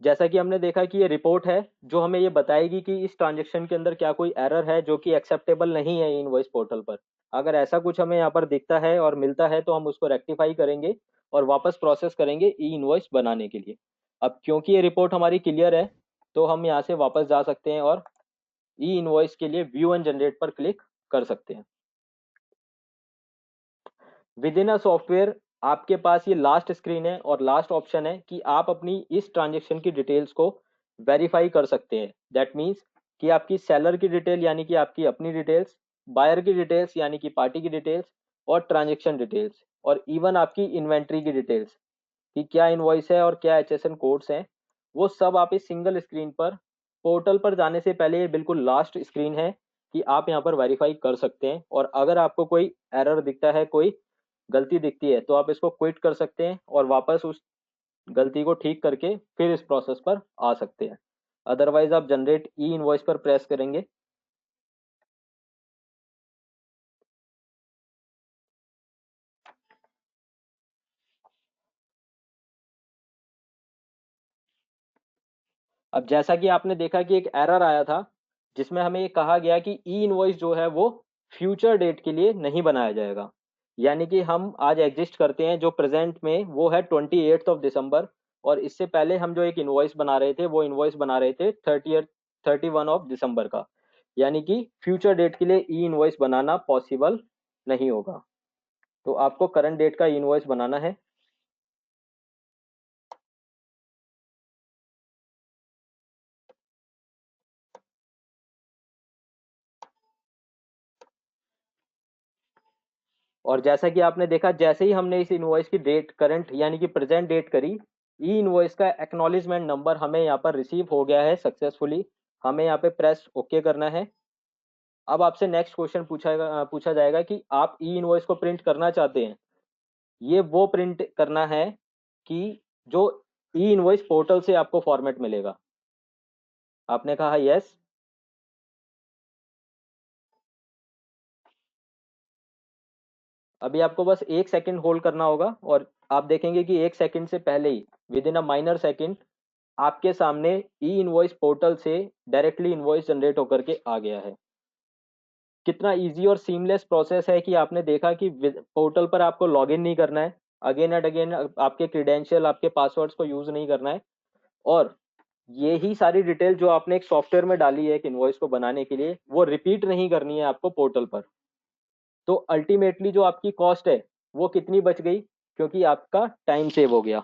जैसा कि हमने देखा कि ये रिपोर्ट है जो हमें ये बताएगी कि इस ट्रांजेक्शन के अंदर क्या कोई एरर है जो कि एक्सेप्टेबल नहीं है इनवॉइस पोर्टल पर। अगर ऐसा कुछ हमें यहाँ पर दिखता है और मिलता है तो हम उसको रेक्टिफाई करेंगे और वापस प्रोसेस करेंगे ई इनवॉइस बनाने के लिए। अब क्योंकि ये रिपोर्ट हमारी क्लियर है तो हम यहाँ से वापस जा सकते हैं और ई इनवॉइस के लिए व्यू एंड जनरेट पर क्लिक कर सकते हैं। विद इन अ सॉफ्टवेयर आपके पास ये लास्ट स्क्रीन है और लास्ट ऑप्शन है कि आप अपनी इस ट्रांजेक्शन की डिटेल्स को वेरीफाई कर सकते हैं। दैट मीन्स कि आपकी सेलर की डिटेल यानी कि आपकी अपनी डिटेल्स, बायर की डिटेल्स यानी कि पार्टी की डिटेल्स, और ट्रांजेक्शन डिटेल्स, और इवन आपकी इन्वेंट्री की डिटेल्स कि क्या इनवॉइस है और क्या एचएसएन कोड्स हैं, वो सब आप इस सिंगल स्क्रीन पर पोर्टल पर जाने से पहले ये बिल्कुल लास्ट स्क्रीन है कि आप यहाँ पर वेरीफाई कर सकते हैं। और अगर आपको कोई एरर दिखता है, कोई गलती दिखती है, तो आप इसको क्विट कर सकते हैं और वापस उस गलती को ठीक करके फिर इस प्रोसेस पर आ सकते हैं। अदरवाइज आप जनरेट ई इनवॉइस पर प्रेस करेंगे। अब जैसा कि आपने देखा कि एक एरर आया था जिसमें हमें ये कहा गया कि ई इनवॉइस जो है वो फ्यूचर डेट के लिए नहीं बनाया जाएगा। यानी कि हम आज एग्जिस्ट करते हैं, जो प्रेजेंट में वो है 28 दिसंबर, और इससे पहले हम जो एक इनवॉइस बना रहे थे वो इनवॉइस बना रहे थे 31 दिसंबर का। यानी कि फ्यूचर डेट के लिए ई इनवॉइस बनाना पॉसिबल नहीं होगा। तो आपको करंट डेट का इनवॉइस बनाना है। और जैसा कि आपने देखा, जैसे ही हमने इस इनवॉइस की डेट करंट यानी कि प्रेजेंट डेट करी, ई इनवॉइस का एक्नॉलेजमेंट नंबर हमें यहाँ पर रिसीव हो गया है सक्सेसफुली। हमें यहाँ पे प्रेस ओके करना है। अब आपसे नेक्स्ट क्वेश्चन पूछा जाएगा कि आप ई इनवॉइस को प्रिंट करना चाहते हैं। ये वो प्रिंट करना है कि जो ई इनवॉइस पोर्टल से आपको फॉर्मेट मिलेगा। आपने कहा यस। अभी आपको बस 1 सेकंड होल्ड करना होगा और आप देखेंगे कि 1 सेकंड से पहले ही, within a minor second, आपके सामने ई इनवॉइस पोर्टल से डायरेक्टली इनवॉइस जनरेट होकर के आ गया है। कितना इजी और सीमलेस प्रोसेस है कि आपने देखा कि पोर्टल पर आपको लॉगिन नहीं करना है, अगेन एंड अगेन आपके क्रीडेंशियल, आपके पासवर्ड्स को यूज नहीं करना है, और ये ही सारी डिटेल जो आपने एक सॉफ्टवेयर में डाली है एक इनवॉइस को बनाने के लिए, वो रिपीट नहीं करनी है आपको पोर्टल पर। तो अल्टीमेटली जो आपकी कॉस्ट है वो कितनी बच गई, क्योंकि आपका टाइम सेव हो गया।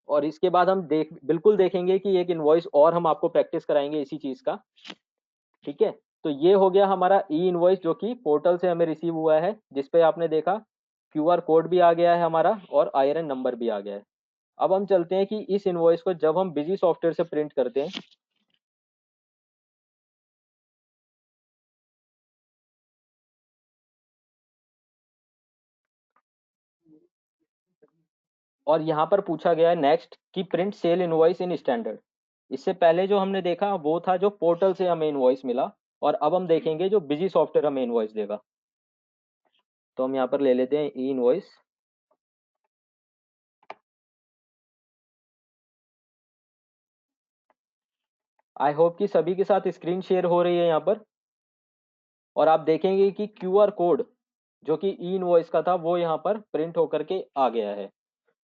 और इसके बाद हम बिल्कुल देखेंगे कि एक इनवॉइस और हम आपको प्रैक्टिस कराएंगे इसी चीज का। ठीक है, तो ये हो गया हमारा ई इनवॉइस जो कि पोर्टल से हमें रिसीव हुआ है, जिसपे आपने देखा क्यूआर कोड भी आ गया है हमारा और आईआरएन नंबर भी आ गया है। अब हम चलते हैं कि इस इनवॉइस को जब हम बिजी सॉफ्टवेयर से प्रिंट करते हैं, और यहाँ पर पूछा गया है नेक्स्ट कि print sale invoice in standard. इससे पहले जो हमने देखा वो था जो पोर्टल से हमें इनवॉइस मिला, और अब हम देखेंगे जो बिजी सॉफ्टवेयर हमें इनवॉइस देगा। तो हम यहाँ पर ले लेते हैं ई इनवॉइस। आई होप कि सभी के साथ स्क्रीन शेयर हो रही है यहाँ पर, और आप देखेंगे कि क्यूआर कोड जो कि ई इनवॉइस का था वो यहाँ पर प्रिंट होकर के आ गया है,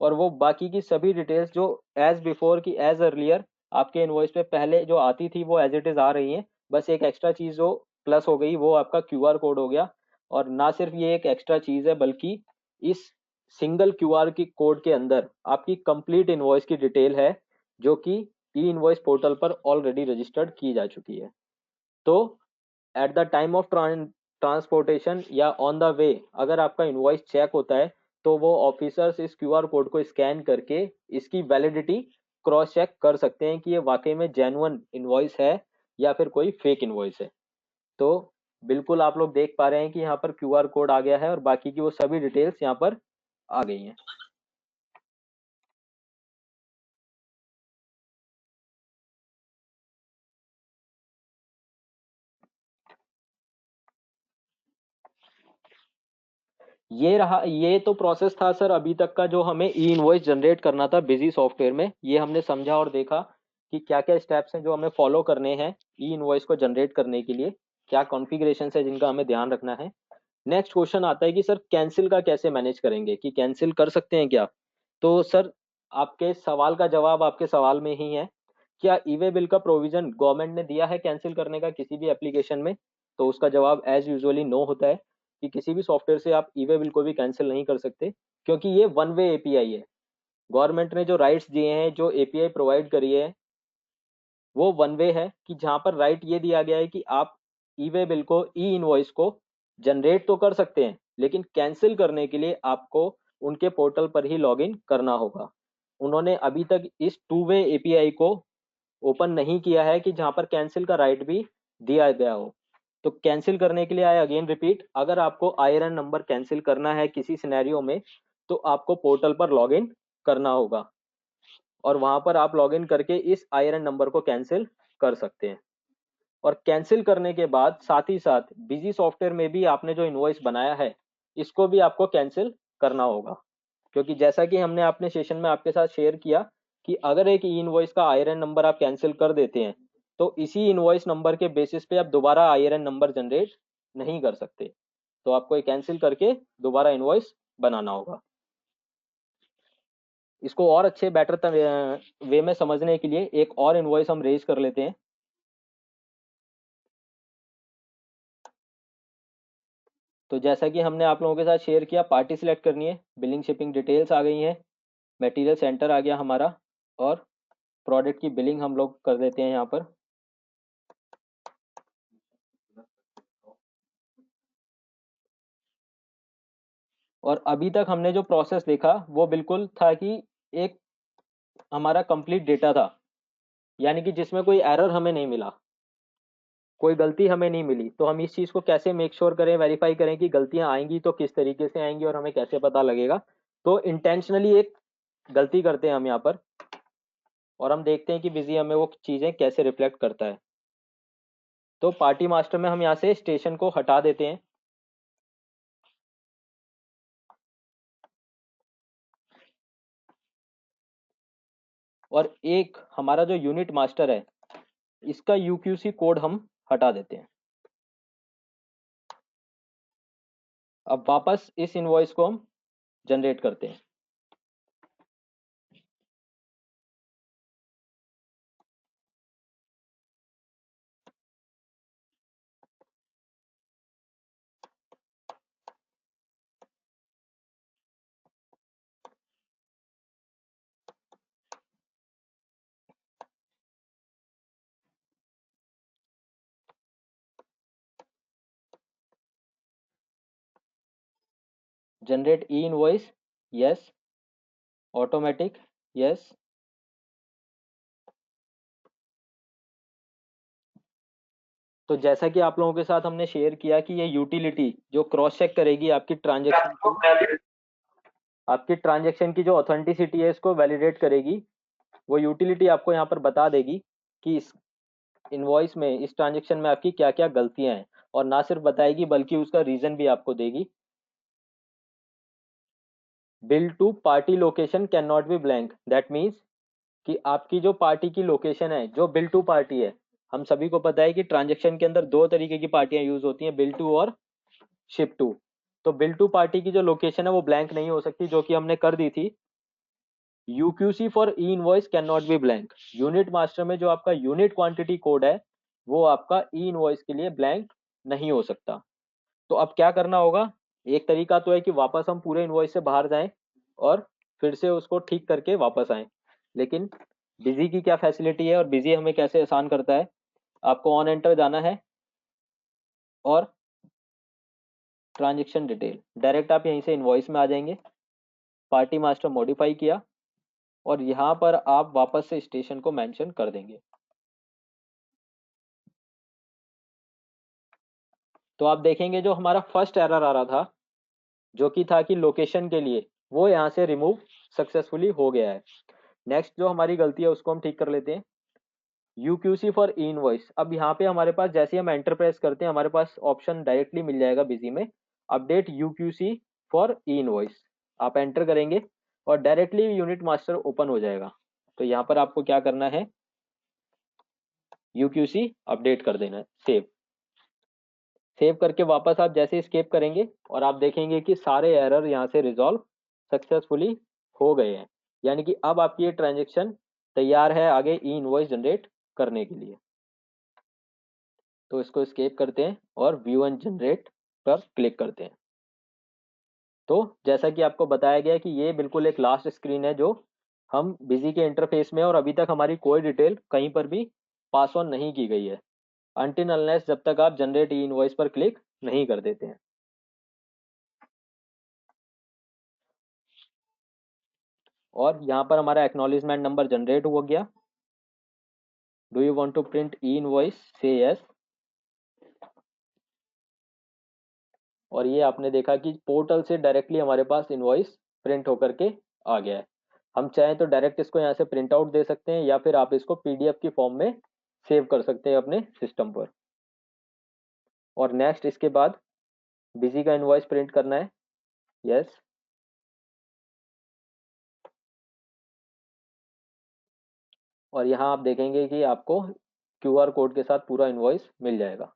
और वो बाकी की सभी डिटेल्स जो एज बिफोर की एज अर्लियर आपके इनवॉइस पे पहले जो आती थी वो एज इट इज आ रही हैं। बस एक एक्स्ट्रा चीज जो प्लस हो गई वो आपका क्यूआर कोड हो गया। और ना सिर्फ ये एक एक्स्ट्रा चीज है, बल्कि इस सिंगल क्यूआर की कोड के अंदर आपकी कंप्लीट इनवॉइस की डिटेल है, जो कि ई इनवॉइस पोर्टल पर ऑलरेडी रजिस्टर्ड की जा चुकी है। तो at the time of transportation या ऑन द वे अगर आपका इनवॉइस चेक होता है, तो वो ऑफिसर्स इस क्यूआर कोड को स्कैन करके इसकी वैलिडिटी क्रॉस चेक कर सकते हैं कि ये वाकई में जेन्युइन इनवॉइस है या फिर कोई फेक इनवॉइस है। तो बिल्कुल आप लोग देख पा रहे हैं कि यहाँ पर क्यूआर कोड आ गया है और बाकी की वो सभी डिटेल्स यहाँ पर आ गई हैं। ये रहा, ये तो प्रोसेस था सर अभी तक का जो हमें ई इनवॉइस जनरेट करना था बिजी सॉफ्टवेयर में। ये हमने समझा और देखा कि क्या क्या स्टेप्स हैं जो हमें फॉलो करने हैं ई इनवॉइस को जनरेट करने के लिए, क्या कॉन्फ़िगरेशन है जिनका हमें ध्यान रखना है। नेक्स्ट क्वेश्चन आता है कि सर कैंसिल का कैसे मैनेज करेंगे, कि कैंसिल कर सकते हैं क्या। तो सर आपके सवाल का जवाब आपके सवाल में ही है। क्या ई वे बिल का प्रोविजन गवर्नमेंट ने दिया है कैंसिल करने का किसी भी एप्लीकेशन में। तो उसका जवाब एज यूजुअली नो होता है, कि किसी भी सॉफ्टवेयर से आप ई वे बिल को भी कैंसिल नहीं कर सकते, क्योंकि ये वन वे एपीआई है। गवर्नमेंट ने जो राइट्स दिए हैं, जो एपीआई प्रोवाइड करी है, वो वन वे है, कि जहां पर राइट ये दिया गया है कि आप ई वे बिल को, ई इनवॉइस को जनरेट तो कर सकते हैं, लेकिन कैंसिल करने के लिए आपको उनके पोर्टल पर ही लॉगिन करना होगा। उन्होंने अभी तक इस टू वे एपीआई को ओपन नहीं किया है कि जहां पर कैंसिल का राइट भी दिया गया हो। तो कैंसिल करने के लिए आई अगेन रिपीट, अगर आपको आईआरएन नंबर कैंसिल करना है किसी सिनेरियो में, तो आपको पोर्टल पर लॉगिन करना होगा, और वहां पर आप लॉगिन करके इस आईआरएन नंबर को कैंसिल कर सकते हैं। और कैंसिल करने के बाद साथ ही साथ बिजी सॉफ्टवेयर में भी आपने जो इनवॉइस बनाया है, इसको भी आपको कैंसिल करना होगा, क्योंकि जैसा कि हमने अपने सेशन में आपके साथ शेयर किया कि अगर एक ई इनवॉइस का आईआरएन नंबर आप कैंसिल कर देते हैं, तो इसी इनवॉइस नंबर के बेसिस पे आप दोबारा आईआरएन नंबर जनरेट नहीं कर सकते। तो आपको ये कैंसिल करके दोबारा इनवॉइस बनाना होगा। इसको और अच्छे बेटर वे में समझने के लिए एक और इनवॉइस हम रेज कर लेते हैं। तो जैसा कि हमने आप लोगों के साथ शेयर किया, पार्टी सिलेक्ट करनी है, बिलिंग शिपिंग डिटेल्स आ गई हैं, मटेरियल सेंटर आ गया हमारा, और प्रोडक्ट की बिलिंग हम लोग कर देते हैं यहाँ पर। और अभी तक हमने जो प्रोसेस देखा वो बिल्कुल था कि एक हमारा कंप्लीट डेटा था, यानी कि जिसमें कोई एरर हमें नहीं मिला, कोई गलती हमें नहीं मिली। तो हम इस चीज को कैसे मेक श्योर करें, वेरीफाई करें कि गलतियां आएंगी तो किस तरीके से आएंगी और हमें कैसे पता लगेगा। तो इंटेंशनली एक गलती करते हैं हम यहाँ पर, और हम देखते हैं कि बिजी हमें वो चीजें कैसे रिफ्लेक्ट करता है। तो पार्टी मास्टर में हम यहाँ से स्टेशन को हटा देते हैं, और एक हमारा जो यूनिट मास्टर है इसका यूक्यूसी कोड हम हटा देते हैं। अब वापस इस इनवॉइस को हम जनरेट करते हैं। जनरेट ई इनवॉइस, यस। Automatic, yes. तो जैसा कि आप लोगों के साथ हमने शेयर किया कि ये यूटिलिटी जो क्रॉस चेक करेगी आपकी ट्रांजेक्शन की जो ऑथेंटिसिटी है इसको वैलिडेट करेगी, वो यूटिलिटी आपको यहाँ पर बता देगी कि इस इनवॉइस में, इस ट्रांजेक्शन में आपकी क्या क्या गलतियां हैं। और ना सिर्फ बताएगी बल्कि उसका रीजन भी आपको देगी। Bill to party location can not be blank, that means कि आपकी जो पार्टी की लोकेशन है, जो बिल टू पार्टी है, हम सभी को पता है कि ट्रांजेक्शन के अंदर दो तरीके की पार्टियां यूज होती हैं, बिल टू और शिप टू। तो बिल टू पार्टी की जो लोकेशन है वो ब्लैंक नहीं हो सकती, जो कि हमने कर दी थी। UQC for E invoice can not be blank, unit master में जो आपका यूनिट क्वांटिटी कोड है वो आपका ई इनवॉइस के लिए ब्लैंक नहीं हो सकता। तो अब क्या करना होगा, एक तरीका तो है कि वापस हम पूरे इनवॉइस से बाहर जाएं और फिर से उसको ठीक करके वापस आएं। लेकिन बिजी की क्या फैसिलिटी है और बिजी हमें कैसे आसान करता है, आपको ऑन एंटर जाना है और ट्रांजेक्शन डिटेल, डायरेक्ट आप यहीं से इनवॉइस में आ जाएंगे। पार्टी मास्टर मॉडिफाई किया और यहाँ पर आप वापस से स्टेशन को मेंशन कर देंगे। तो आप देखेंगे जो हमारा फर्स्ट एरर आ रहा था, जो कि था कि लोकेशन के लिए, वो यहाँ से रिमूव सक्सेसफुली हो गया है। नेक्स्ट जो हमारी गलती है उसको हम ठीक कर लेते हैं। यूक्यूसी फॉर ई इनवॉइस, अब यहाँ पे हमारे पास जैसे हम एंटर प्रेस करते हैं हमारे पास ऑप्शन डायरेक्टली मिल जाएगा बिजी में, update UQC for E invoice. आप एंटर करेंगे और डायरेक्टली यूनिट मास्टर ओपन हो जाएगा। तो यहाँ पर आपको क्या करना है, यूक्यूसी अपडेट कर देना है, सेव। सेव करके वापस आप जैसे escape करेंगे और आप देखेंगे कि सारे एरर यहाँ से रिजॉल्व सक्सेसफुली हो गए हैं। यानी कि अब आपकी ये ट्रांजेक्शन तैयार है आगे ई इनवॉइस जनरेट करने के लिए। तो इसको escape करते हैं और व्यू एंड जनरेट पर क्लिक करते हैं। तो जैसा कि आपको बताया गया कि ये बिल्कुल एक लास्ट स्क्रीन है जो हम बिजी के इंटरफेस में, और अभी तक हमारी कोई डिटेल कहीं पर भी पास ऑन नहीं की गई है, अनटिल अनलेस जब तक आप जनरेट ई इनवॉइस पर क्लिक नहीं कर देते हैं। और यहाँ पर हमारा एक्नॉलेजमेंट नंबर जनरेट हो गया। Do you want to print e invoice, say yes. और ये आपने देखा कि पोर्टल से डायरेक्टली हमारे पास इनवॉइस प्रिंट होकर के आ गया है। हम चाहें तो डायरेक्ट इसको यहाँ से प्रिंट आउट दे सकते हैं या फिर आप इसको पीडीएफ की फॉर्म में सेव कर सकते हैं अपने सिस्टम पर। और नेक्स्ट इसके बाद बिजी का इनवॉइस प्रिंट करना है, यस। और यहाँ आप देखेंगे कि आपको क्यूआर कोड के साथ पूरा इनवॉइस मिल जाएगा।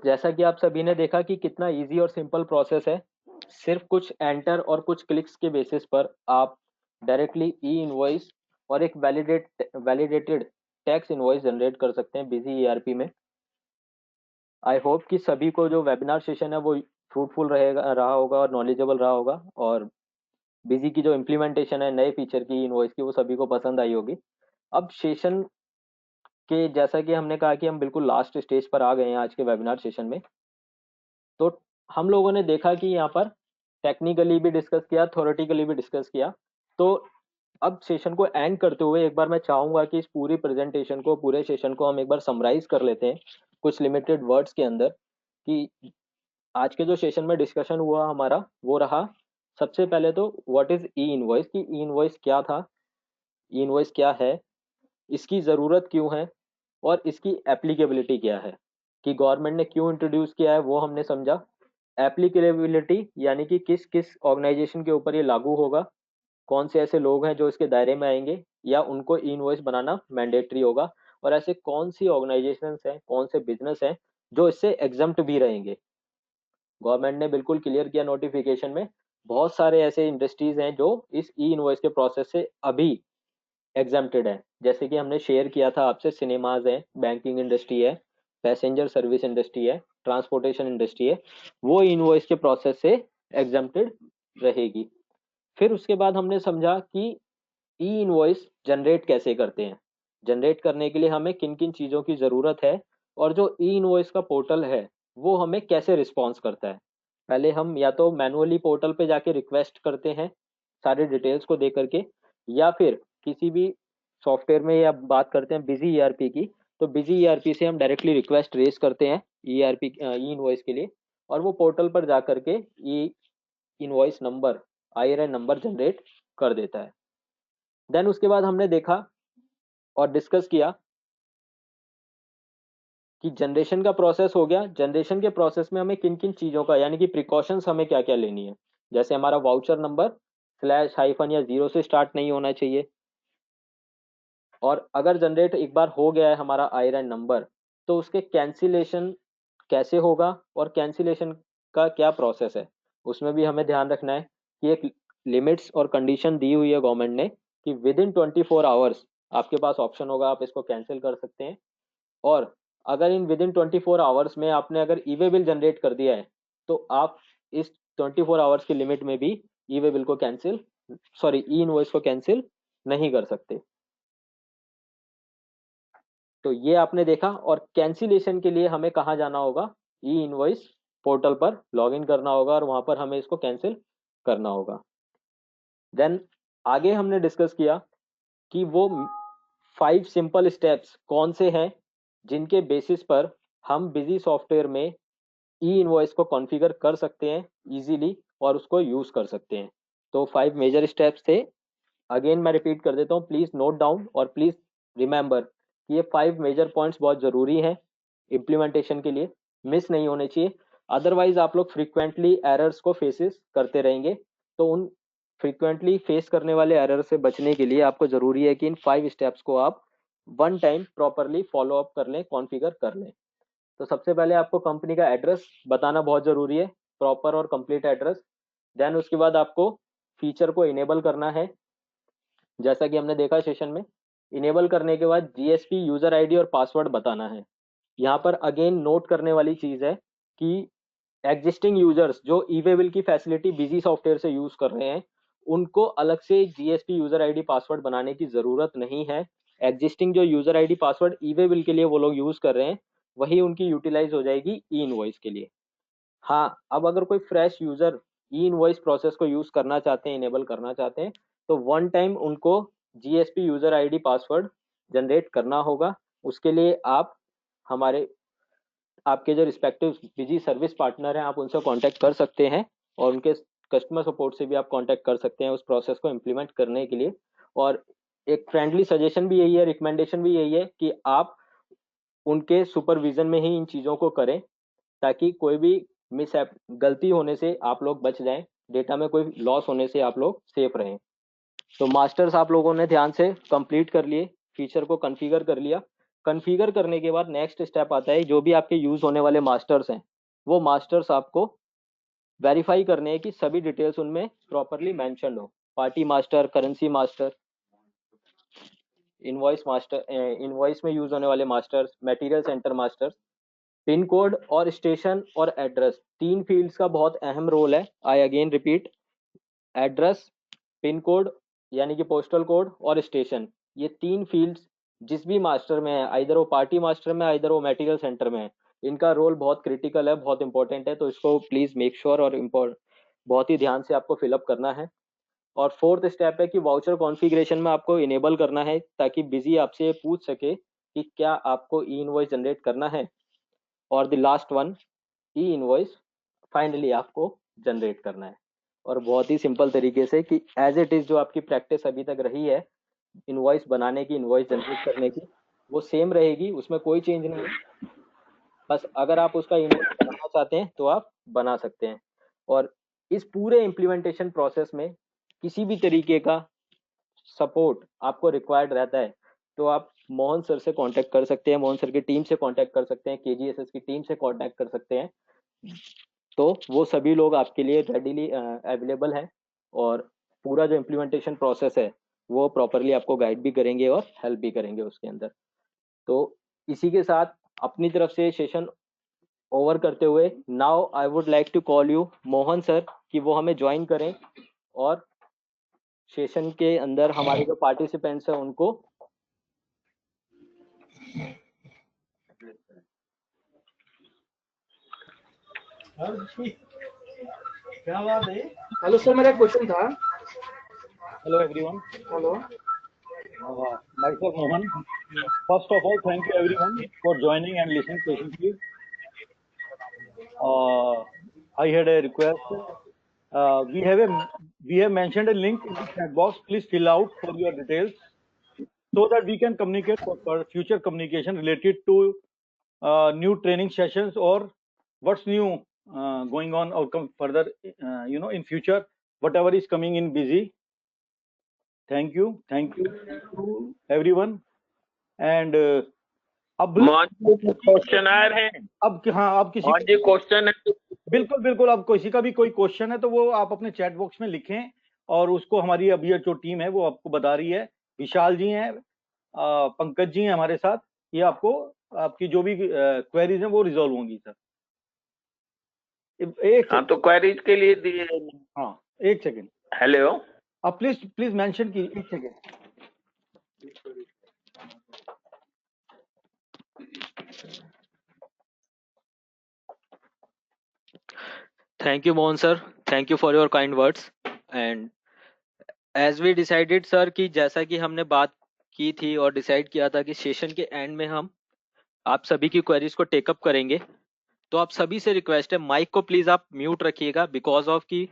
जैसा कि आप सभी ने देखा कि कितना इजी और सिंपल प्रोसेस है। सिर्फ कुछ एंटर और कुछ क्लिक्स के बेसिस पर आप डायरेक्टली ई इनवॉइस और एक वैलिडेटेड टैक्स इनवॉइस जनरेट कर सकते हैं बिजी ईआरपी में। आई होप कि सभी को जो वेबिनार सेशन है वो फ्रूटफुल रहा होगा और नॉलेजेबल रहा होगा, और बिजी की जो इम्प्लीमेंटेशन है नए फीचर की इनवॉइस की वो सभी को पसंद आई होगी। अब सेशन के जैसा कि हमने कहा कि हम बिल्कुल लास्ट स्टेज पर आ गए हैं आज के वेबिनार सेशन में। तो हम लोगों ने देखा कि यहाँ पर टेक्निकली भी डिस्कस किया, थ्योरेटिकली भी डिस्कस किया। तो अब सेशन को एंड करते हुए एक बार मैं चाहूंगा कि इस पूरी प्रेजेंटेशन को, पूरे सेशन को हम एक बार समराइज कर लेते हैं कुछ लिमिटेड वर्ड्स के अंदर। कि आज के जो सेशन में डिस्कशन हुआ हमारा वो रहा, सबसे पहले तो व्हाट इज ई इनवॉइस, कि ई इनवॉइस क्या था, ई इनवॉइस क्या है, इसकी ज़रूरत क्यों है, और इसकी एप्लीकेबिलिटी क्या है, कि गवर्नमेंट ने क्यों इंट्रोड्यूस किया है वो हमने समझा। एप्लीकेबिलिटी यानी कि किस किस ऑर्गेनाइजेशन के ऊपर ये लागू होगा, कौन से ऐसे लोग हैं जो इसके दायरे में आएंगे या उनको ई इनवॉइस बनाना मैंडेटरी होगा, और ऐसे कौन सी ऑर्गेनाइजेशंस हैं, कौन से बिजनेस हैं जो इससे एग्जम्प्ट भी रहेंगे। गवर्नमेंट ने बिल्कुल क्लियर किया नोटिफिकेशन में, बहुत सारे ऐसे इंडस्ट्रीज हैं जो इस ई इनवॉइस के प्रोसेस से अभी एग्जम्प्टेड है। जैसे कि हमने शेयर किया था आपसे, सिनेमाज है, बैंकिंग इंडस्ट्री है, पैसेंजर सर्विस इंडस्ट्री है, ट्रांसपोर्टेशन इंडस्ट्री है, वो इनवॉइस के प्रोसेस से एग्जम्प्टेड रहेगी। फिर उसके बाद हमने समझा कि ई इनवॉइस जनरेट कैसे करते हैं, जनरेट करने के लिए हमें किन किन चीज़ों की ज़रूरत है, और जो ई इनवॉइस का पोर्टल है वो हमें कैसे रिस्पॉन्स करता है। पहले हम या तो मैनुअली पोर्टल पे जाके रिक्वेस्ट करते हैं सारे डिटेल्स को दे करके, या फिर किसी भी सॉफ्टवेयर में, या बात करते हैं बिजी ईआरपी की, तो बिजी ईआरपी से हम डायरेक्टली रिक्वेस्ट रेज करते हैं ईआरपी ई इनवॉइस के लिए, और वो पोर्टल पर जा करके ई invoice number, IRN number generate कर देता है। देन उसके बाद हमने देखा और डिस्कस किया कि जनरेशन का प्रोसेस हो गया। जनरेशन के प्रोसेस में हमें किन किन चीज़ों का, यानी कि प्रिकॉशंस हमें क्या क्या लेनी है। जैसे हमारा वाउचर नंबर स्लैश हाइफन या जीरो से स्टार्ट नहीं होना चाहिए, और अगर जनरेट एक बार हो गया है हमारा आईआरएन नंबर, तो उसके कैंसिलेशन कैसे होगा और कैंसिलेशन का क्या प्रोसेस है, उसमें भी हमें ध्यान रखना है कि एक लिमिट्स और कंडीशन दी हुई है गवर्नमेंट ने कि विद इन 24 आवर्स आपके पास ऑप्शन होगा, आप इसको कैंसिल कर सकते हैं। और अगर इन विद इन 24 आवर्स में आपने अगर ई वे बिल जनरेट कर दिया है, तो आप इस 24 आवर्स की लिमिट में भी ई वे बिल को कैंसिल, सॉरी ई इनवॉइस को कैंसिल नहीं कर सकते। तो ये आपने देखा। और कैंसिलेशन के लिए हमें कहाँ जाना होगा, ई इनवॉइस पोर्टल पर लॉगिन करना होगा और वहां पर हमें इसको कैंसिल करना होगा। देन आगे हमने डिस्कस किया कि वो 5 सिंपल स्टेप्स कौन से हैं जिनके बेसिस पर हम बिजी सॉफ्टवेयर में ई इनवॉइस को कॉन्फ़िगर कर सकते हैं इजीली और उसको यूज कर सकते हैं। तो 5 मेजर स्टेप्स थे। अगेन मैं रिपीट कर देता हूँ, प्लीज नोट डाउन और प्लीज रिमेंबर कि ये 5 मेजर पॉइंट्स बहुत जरूरी हैं इम्प्लीमेंटेशन के लिए, मिस नहीं होने चाहिए। अदरवाइज आप लोग फ्रीक्वेंटली एरर्स को फेसेस करते रहेंगे। तो उन फ्रीक्वेंटली फेस करने वाले एरर से बचने के लिए आपको जरूरी है कि इन 5 स्टेप्स को आप one time properly follow up कर लें, कॉन्फ़िगर कर लें। तो सबसे पहले आपको कंपनी का एड्रेस बताना बहुत जरूरी है, प्रॉपर और कंप्लीट एड्रेस। देन उसके बाद आपको फीचर को इनेबल करना है, जैसा कि हमने देखा सेशन में। इनेबल करने के बाद जीएसपी यूजर आईडी और पासवर्ड बताना है। यहाँ पर अगेन नोट करने वाली चीज है कि एग्जिस्टिंग यूजर्स जो ई वे बिल की फैसिलिटी बिजी सॉफ्टवेयर से यूज कर रहे हैं, उनको अलग से जीएसपी यूजर आईडी पासवर्ड बनाने की जरूरत नहीं है। एग्जिस्टिंग जो यूजर आईडी पासवर्ड ई वे बिल के लिए वो लोग यूज कर रहे हैं, वही उनकी यूटिलाइज हो जाएगी ई इनवॉइस के लिए। हाँ, अब अगर कोई फ्रेश यूजर ई इनवॉइस प्रोसेस को यूज करना चाहते हैं, इनेबल करना चाहते हैं, तो वन टाइम उनको GSP user ID password generate करना होगा। उसके लिए आप हमारे, आपके जो रिस्पेक्टिव बिजी सर्विस पार्टनर हैं, आप उनसे कांटेक्ट कर सकते हैं, और उनके कस्टमर सपोर्ट से भी आप कांटेक्ट कर सकते हैं उस प्रोसेस को इम्प्लीमेंट करने के लिए। और एक फ्रेंडली सजेशन भी यही है, रिकमेंडेशन भी यही है कि आप उनके सुपरविजन में ही इन चीज़ों को करें, ताकि कोई भी मिस गलती होने से आप लोग बच जाएं, डेटा में कोई लॉस होने से आप लोग सेफ रहें। तो मास्टर्स आप लोगों ने ध्यान से कंप्लीट कर लिए, फीचर को कॉन्फ़िगर कर लिया। कॉन्फ़िगर करने के बाद नेक्स्ट स्टेप आता है, जो भी आपके यूज होने वाले मास्टर्स हैं वो मास्टर्स आपको वेरीफाई करने हैं कि सभी डिटेल्स उनमें प्रॉपरली मेंशन हो। Party master, currency master, invoice master, invoice में यूज होने वाले masters, material centre masters, pin code और स्टेशन और एड्रेस, तीन फील्ड्स का बहुत अहम रोल है। I again repeat, address, pin code यानी कि पोस्टल कोड और स्टेशन, ये तीन फील्ड्स जिस भी मास्टर में है, आइदर वो पार्टी मास्टर में, आइदर वो मटेरियल सेंटर में है, इनका रोल बहुत क्रिटिकल है, बहुत इंपॉर्टेंट है। तो इसको प्लीज मेक श्योर और बहुत ही ध्यान से आपको फिलअप करना है। और फोर्थ स्टेप है कि वाउचर कॉन्फ़िगरेशन में आपको इनेबल करना है ताकि बिजी आपसे ये पूछ सके कि क्या आपको ई इनवॉइस जनरेट करना है। और the last one, E invoice finally आपको जनरेट करना है। और बहुत ही सिंपल तरीके से कि एज इट इज जो आपकी प्रैक्टिस अभी तक रही है इनवॉइस बनाने की, इनवॉइस जनरेट करने की, वो सेम रहेगी, उसमें कोई चेंज नहीं है। बस अगर आप उसका इनवॉइस बनाना चाहते हैं तो आप बना सकते हैं। और इस पूरे इम्प्लीमेंटेशन प्रोसेस में किसी भी तरीके का सपोर्ट आपको रिक्वायर्ड रहता है तो आप मोहन सर से कांटेक्ट कर सकते हैं, मोहन सर की टीम से कांटेक्ट कर सकते हैं, केजीएसएस की टीम से कांटेक्ट कर सकते हैं। तो वो सभी लोग आपके लिए रेडीली अवेलेबल हैं और पूरा जो इम्प्लीमेंटेशन प्रोसेस है वो प्रॉपरली आपको गाइड भी करेंगे और हेल्प भी करेंगे उसके अंदर। तो इसी के साथ अपनी तरफ से सेशन ओवर करते हुए now I would like to call you Mohan sir कि वो हमें ज्वाइन करें और सेशन के अंदर हमारे जो पार्टिसिपेंट्स हैं उनको क्या बात है। हेलो सर, मेरा क्वेश्चन था। Hello everyone. Hello. Myself Mohan. First of all, thank you everyone for joining and listening patiently. I had a request. We have mentioned a link in the chat box. Please fill out for your details so that we can communicate for future communication related to new training sessions or what's new going on or come further. In future, whatever is coming in busy. Thank you to everyone. And अब question आ रहे हैं। अब हाँ, अब किसी जी question है। बिल्कुल अब किसी का भी कोई क्वेश्चन है तो वो आप अपने चैट बॉक्स में लिखें और उसको हमारी अभी जो टीम है वो आपको बता रही है। विशाल जी हैं, पंकज जी हैं हमारे साथ, ये आपको आपकी जो भी क्वेरीज हैं वो रिजॉल्व होंगी सर। एक हाँ, तो क्वेरीज के लिए दिए। हाँ, एक सेकेंड। हेलो, आप प्लीज मेंशन कीजिए, एक second. Thank you Mohan sir, thank you for your kind words. And as we decided sir कि जैसा कि हमने बात की थी और डिसाइड किया था कि सेशन के एंड में हम आप सभी की क्वेरीज को टेकअप करेंगे, तो आप सभी से रिक्वेस्ट है माइक को प्लीज आप म्यूट रखिएगा बिकॉज ऑफ कि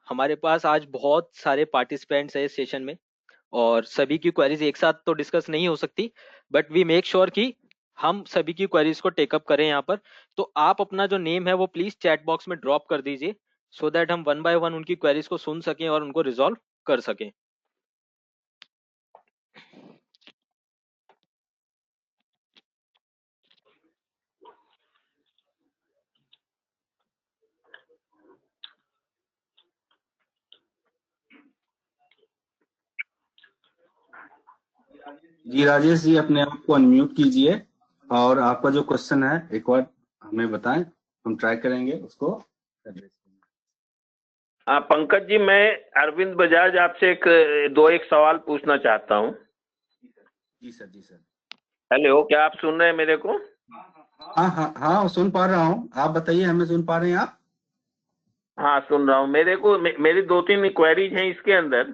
हमारे पास आज बहुत सारे पार्टिसिपेंट्स है इस सेशन में और सभी की क्वेरीज एक साथ तो डिस्कस नहीं हो सकती, बट वी मेक श्योर कि हम सभी की क्वेरीज को टेकअप करें यहाँ पर। तो आप अपना जो नेम है वो प्लीज चैट बॉक्स में ड्रॉप कर दीजिए सो दैट हम वन बाय वन उनकी क्वेरीज को सुन सकें और उनको रिजॉल्व कर सकें। जी राजेश जी, अपने आप को अनम्यूट कीजिए और आपका जो क्वेश्चन है एक बार हमें बताएं, हम ट्राई करेंगे उसको। हाँ पंकज जी, मैं अरविंद बजाज आपसे एक सवाल पूछना चाहता हूँ। जी सर। हेलो, क्या आप सुन रहे हैं मेरे को? हाँ सुन पा रहा हूँ, आप बताइए, हमें सुन पा रहे हैं आप? हाँ सुन रहा हूँ। मेरी 2-3 क्वेरीज हैं इसके अंदर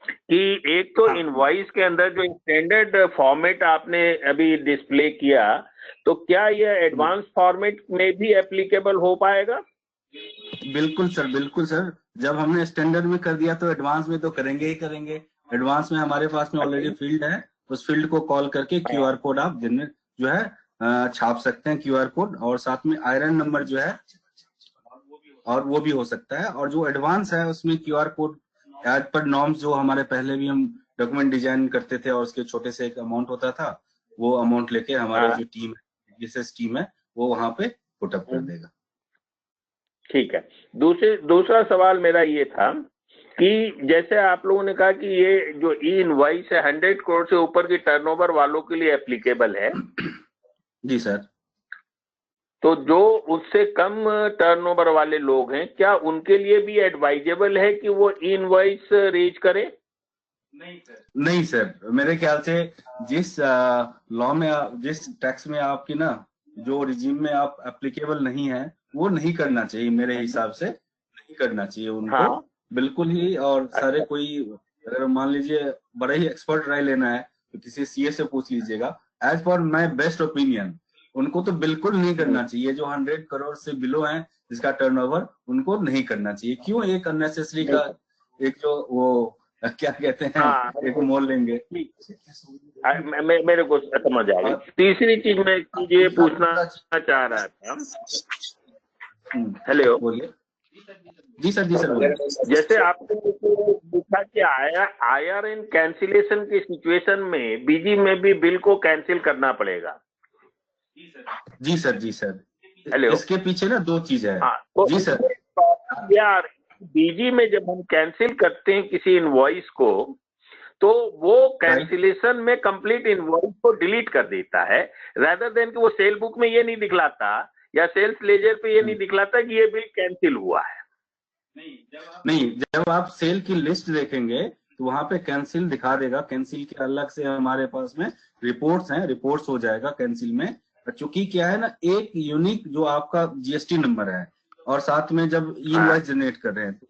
कि एक तो इनवॉइस के अंदर जो स्टैंडर्ड फॉर्मेट आपने अभी डिस्प्ले किया, तो क्या यह एडवांस फॉर्मेट में भी एप्लीकेबल हो पाएगा? बिल्कुल सर, जब हमने स्टैंडर्ड में कर दिया तो एडवांस में तो करेंगे ही करेंगे। एडवांस में हमारे पास में ऑलरेडी फील्ड है, उस फील्ड को कॉल करके क्यूआर कोड आप जनरेट जो है छाप सकते हैं, क्यूआर कोड, और साथ में आयरन नंबर जो है और वो भी हो सकता है। और जो एडवांस है उसमें QR code as per norms जो हमारे पहले भी हम डॉक्यूमेंट डिजाइन करते थे और उसके छोटे से एक अमाउंट होता था, वो अमाउंट लेके हमारा हाँ। जो टीम है, रिसर्च टीम है, वो वहां पे पुटअप कर देगा। ठीक है। दूसरा सवाल मेरा ये था कि जैसे आप लोगों ने कहा कि ये जो ई इनवॉइस है 100 करोड़ से ऊपर की टर्नओवर वालों के लिए एप्लीकेबल है, जी सर। तो जो उससे कम टर्नओवर वाले लोग हैं, क्या उनके लिए भी एडवाइजेबल है कि वो ई इनवॉइस रेज करें? नहीं सर, मेरे ख्याल से जिस लॉ में जिस टैक्स में आपकी ना जो रिजीम में आप एप्लीकेबल नहीं है, वो नहीं करना चाहिए। मेरे हिसाब से नहीं करना चाहिए उनको। हाँ। बिल्कुल ही। और सारे कोई अगर मान लीजिए बड़ा ही एक्सपर्ट राय लेना है तो किसी सीए से पूछ लीजिएगा। As per my best opinion, उनको तो बिल्कुल नहीं करना चाहिए। जो 100 करोड़ से बिलो है जिसका टर्नओवर, उनको नहीं करना चाहिए। क्यों? एक अननेसेसरी का एक जो वो क्या कहते हैं, हाँ। एक मोल लेंगे। मेरे को समझ आ गई। तीसरी चीज मैं ये पूछना चाह रहा था। हेलो, बोलिए। जी सर, जी सर बोलिए। जैसे आपने पूछा कि IRN कैंसिलेशन की सिचुएशन में बीजी में भी बिल को कैंसिल करना पड़ेगा। जी सर, जी सर। हेलो, इसके पीछे ना दो चीजें हैं। हाँ, तो जी सर। यार बीजी में जब हम कैंसिल करते हैं किसी इनवॉइस को, तो वो कैंसिलेशन में कंप्लीट इनवॉइस को डिलीट कर देता है, रादर देन कि वो सेल बुक में ये नहीं दिखलाता या सेल्स लेजर पे ये नहीं दिखलाता कि ये बिल कैंसिल हुआ है। नहीं, जब आप सेल की लिस्ट देखेंगे तो वहां पे कैंसिल दिखा देगा। कैंसिल के अलग से हमारे पास में रिपोर्ट्स हैं, रिपोर्ट्स हो जाएगा कैंसिल में। चूंकि क्या है ना, एक यूनिक जो आपका जीएसटी नंबर है, और साथ में जब ई इनवॉइस जनरेट कर रहे हैं तो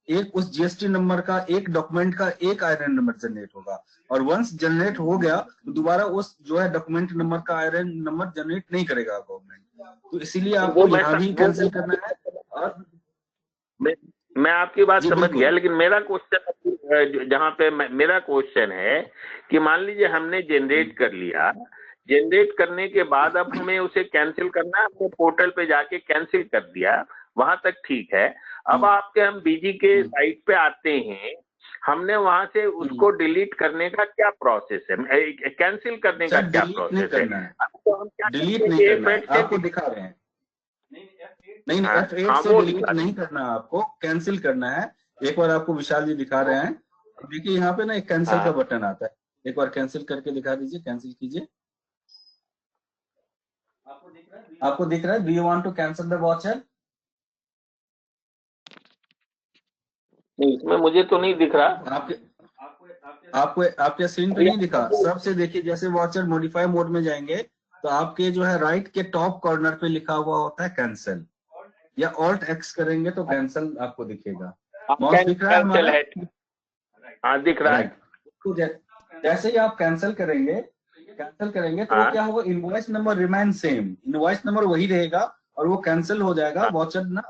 एक उस जीएसटी नंबर का, एक डॉक्यूमेंट का एक आईआरएन नंबर जनरेट होगा। और वंस जनरेट हो गया तो दोबारा उस जो है डॉक्यूमेंट नंबर का आईआरएन नंबर जनरेट नहीं करेगा गवर्नमेंट। तो इसीलिए आपको यहाँ भी कैंसिल करना है। और मैं आपकी बात समझ बिल्कुल। गया, लेकिन मेरा क्वेश्चन जहाँ पे मेरा क्वेश्चन है कि मान लीजिए हमने जनरेट कर लिया, जनरेट करने के बाद अब हमें उसे कैंसिल करना है, हमने पोर्टल पे जाके कैंसिल कर दिया, वहां तक ठीक है। अब आपके हम बीजी के साइट पे आते हैं, हमने वहां से उसको डिलीट करने का क्या प्रोसेस है, कैंसिल करने का क्या प्रोसेस है? डिलीट नहीं करना है, आपको दिखा रहे हैं। नहीं, F8 से डिलीट नहीं करना, आपको कैंसिल करना है। एक बार आपको विशाल जी दिखा रहे हैं। देखिए यहाँ पे ना एक कैंसिल का बटन आता है, एक बार कैंसिल करके दिखा दीजिए। कैंसिल कीजिए। आपको दिख रहा है? Do you want to cancel the voucher? नहीं, इसमें मुझे तो नहीं दिख रहा। आपके स्क्रीन पे नहीं दिखा? सबसे देखिए, जैसे वाचर मॉडिफाई मोड में जाएंगे तो आपके जो है राइट के टॉप कॉर्नर पे लिखा हुआ होता है कैंसिल, या ऑल्ट एक्स करेंगे तो कैंसिल आपको दिखेगा। माउस दिख रहा है हमारा? हाँ, दिख रहा है। तो जैसे ही आप कैंसिल करेंगे तो क्या होगा, invoice number remain same, invoice number वही रहेगा और वो कैंसिल हो जाएगा वाचर ना।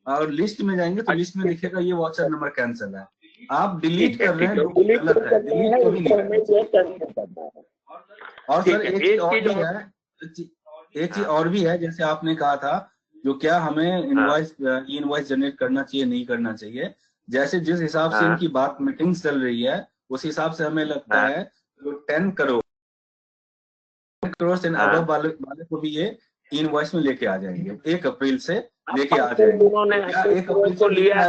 और लिस्ट में जाएंगे तो लिस्ट में दिखेगा ये वाचर नंबर कैंसिल है। आप डिलीट कर रहे हैं, गलत है, डिलीट कभी नहीं करना। और सर एक चीज और भी है, जैसे आपने कहा था जो क्या हमें इनवॉइस जनरेट करना चाहिए नहीं करना चाहिए। जैसे जिस हिसाब से इनकी बात मीटिंग्स चल रही है, उस हिसाब से हमें लगता है जो 10 करोड़ से अबव वाले को भी ये इनवॉइस में लेके आ जाएंगे। 1 अप्रैल से लेके आ जाएंगे। 1 अप्रैल को लिया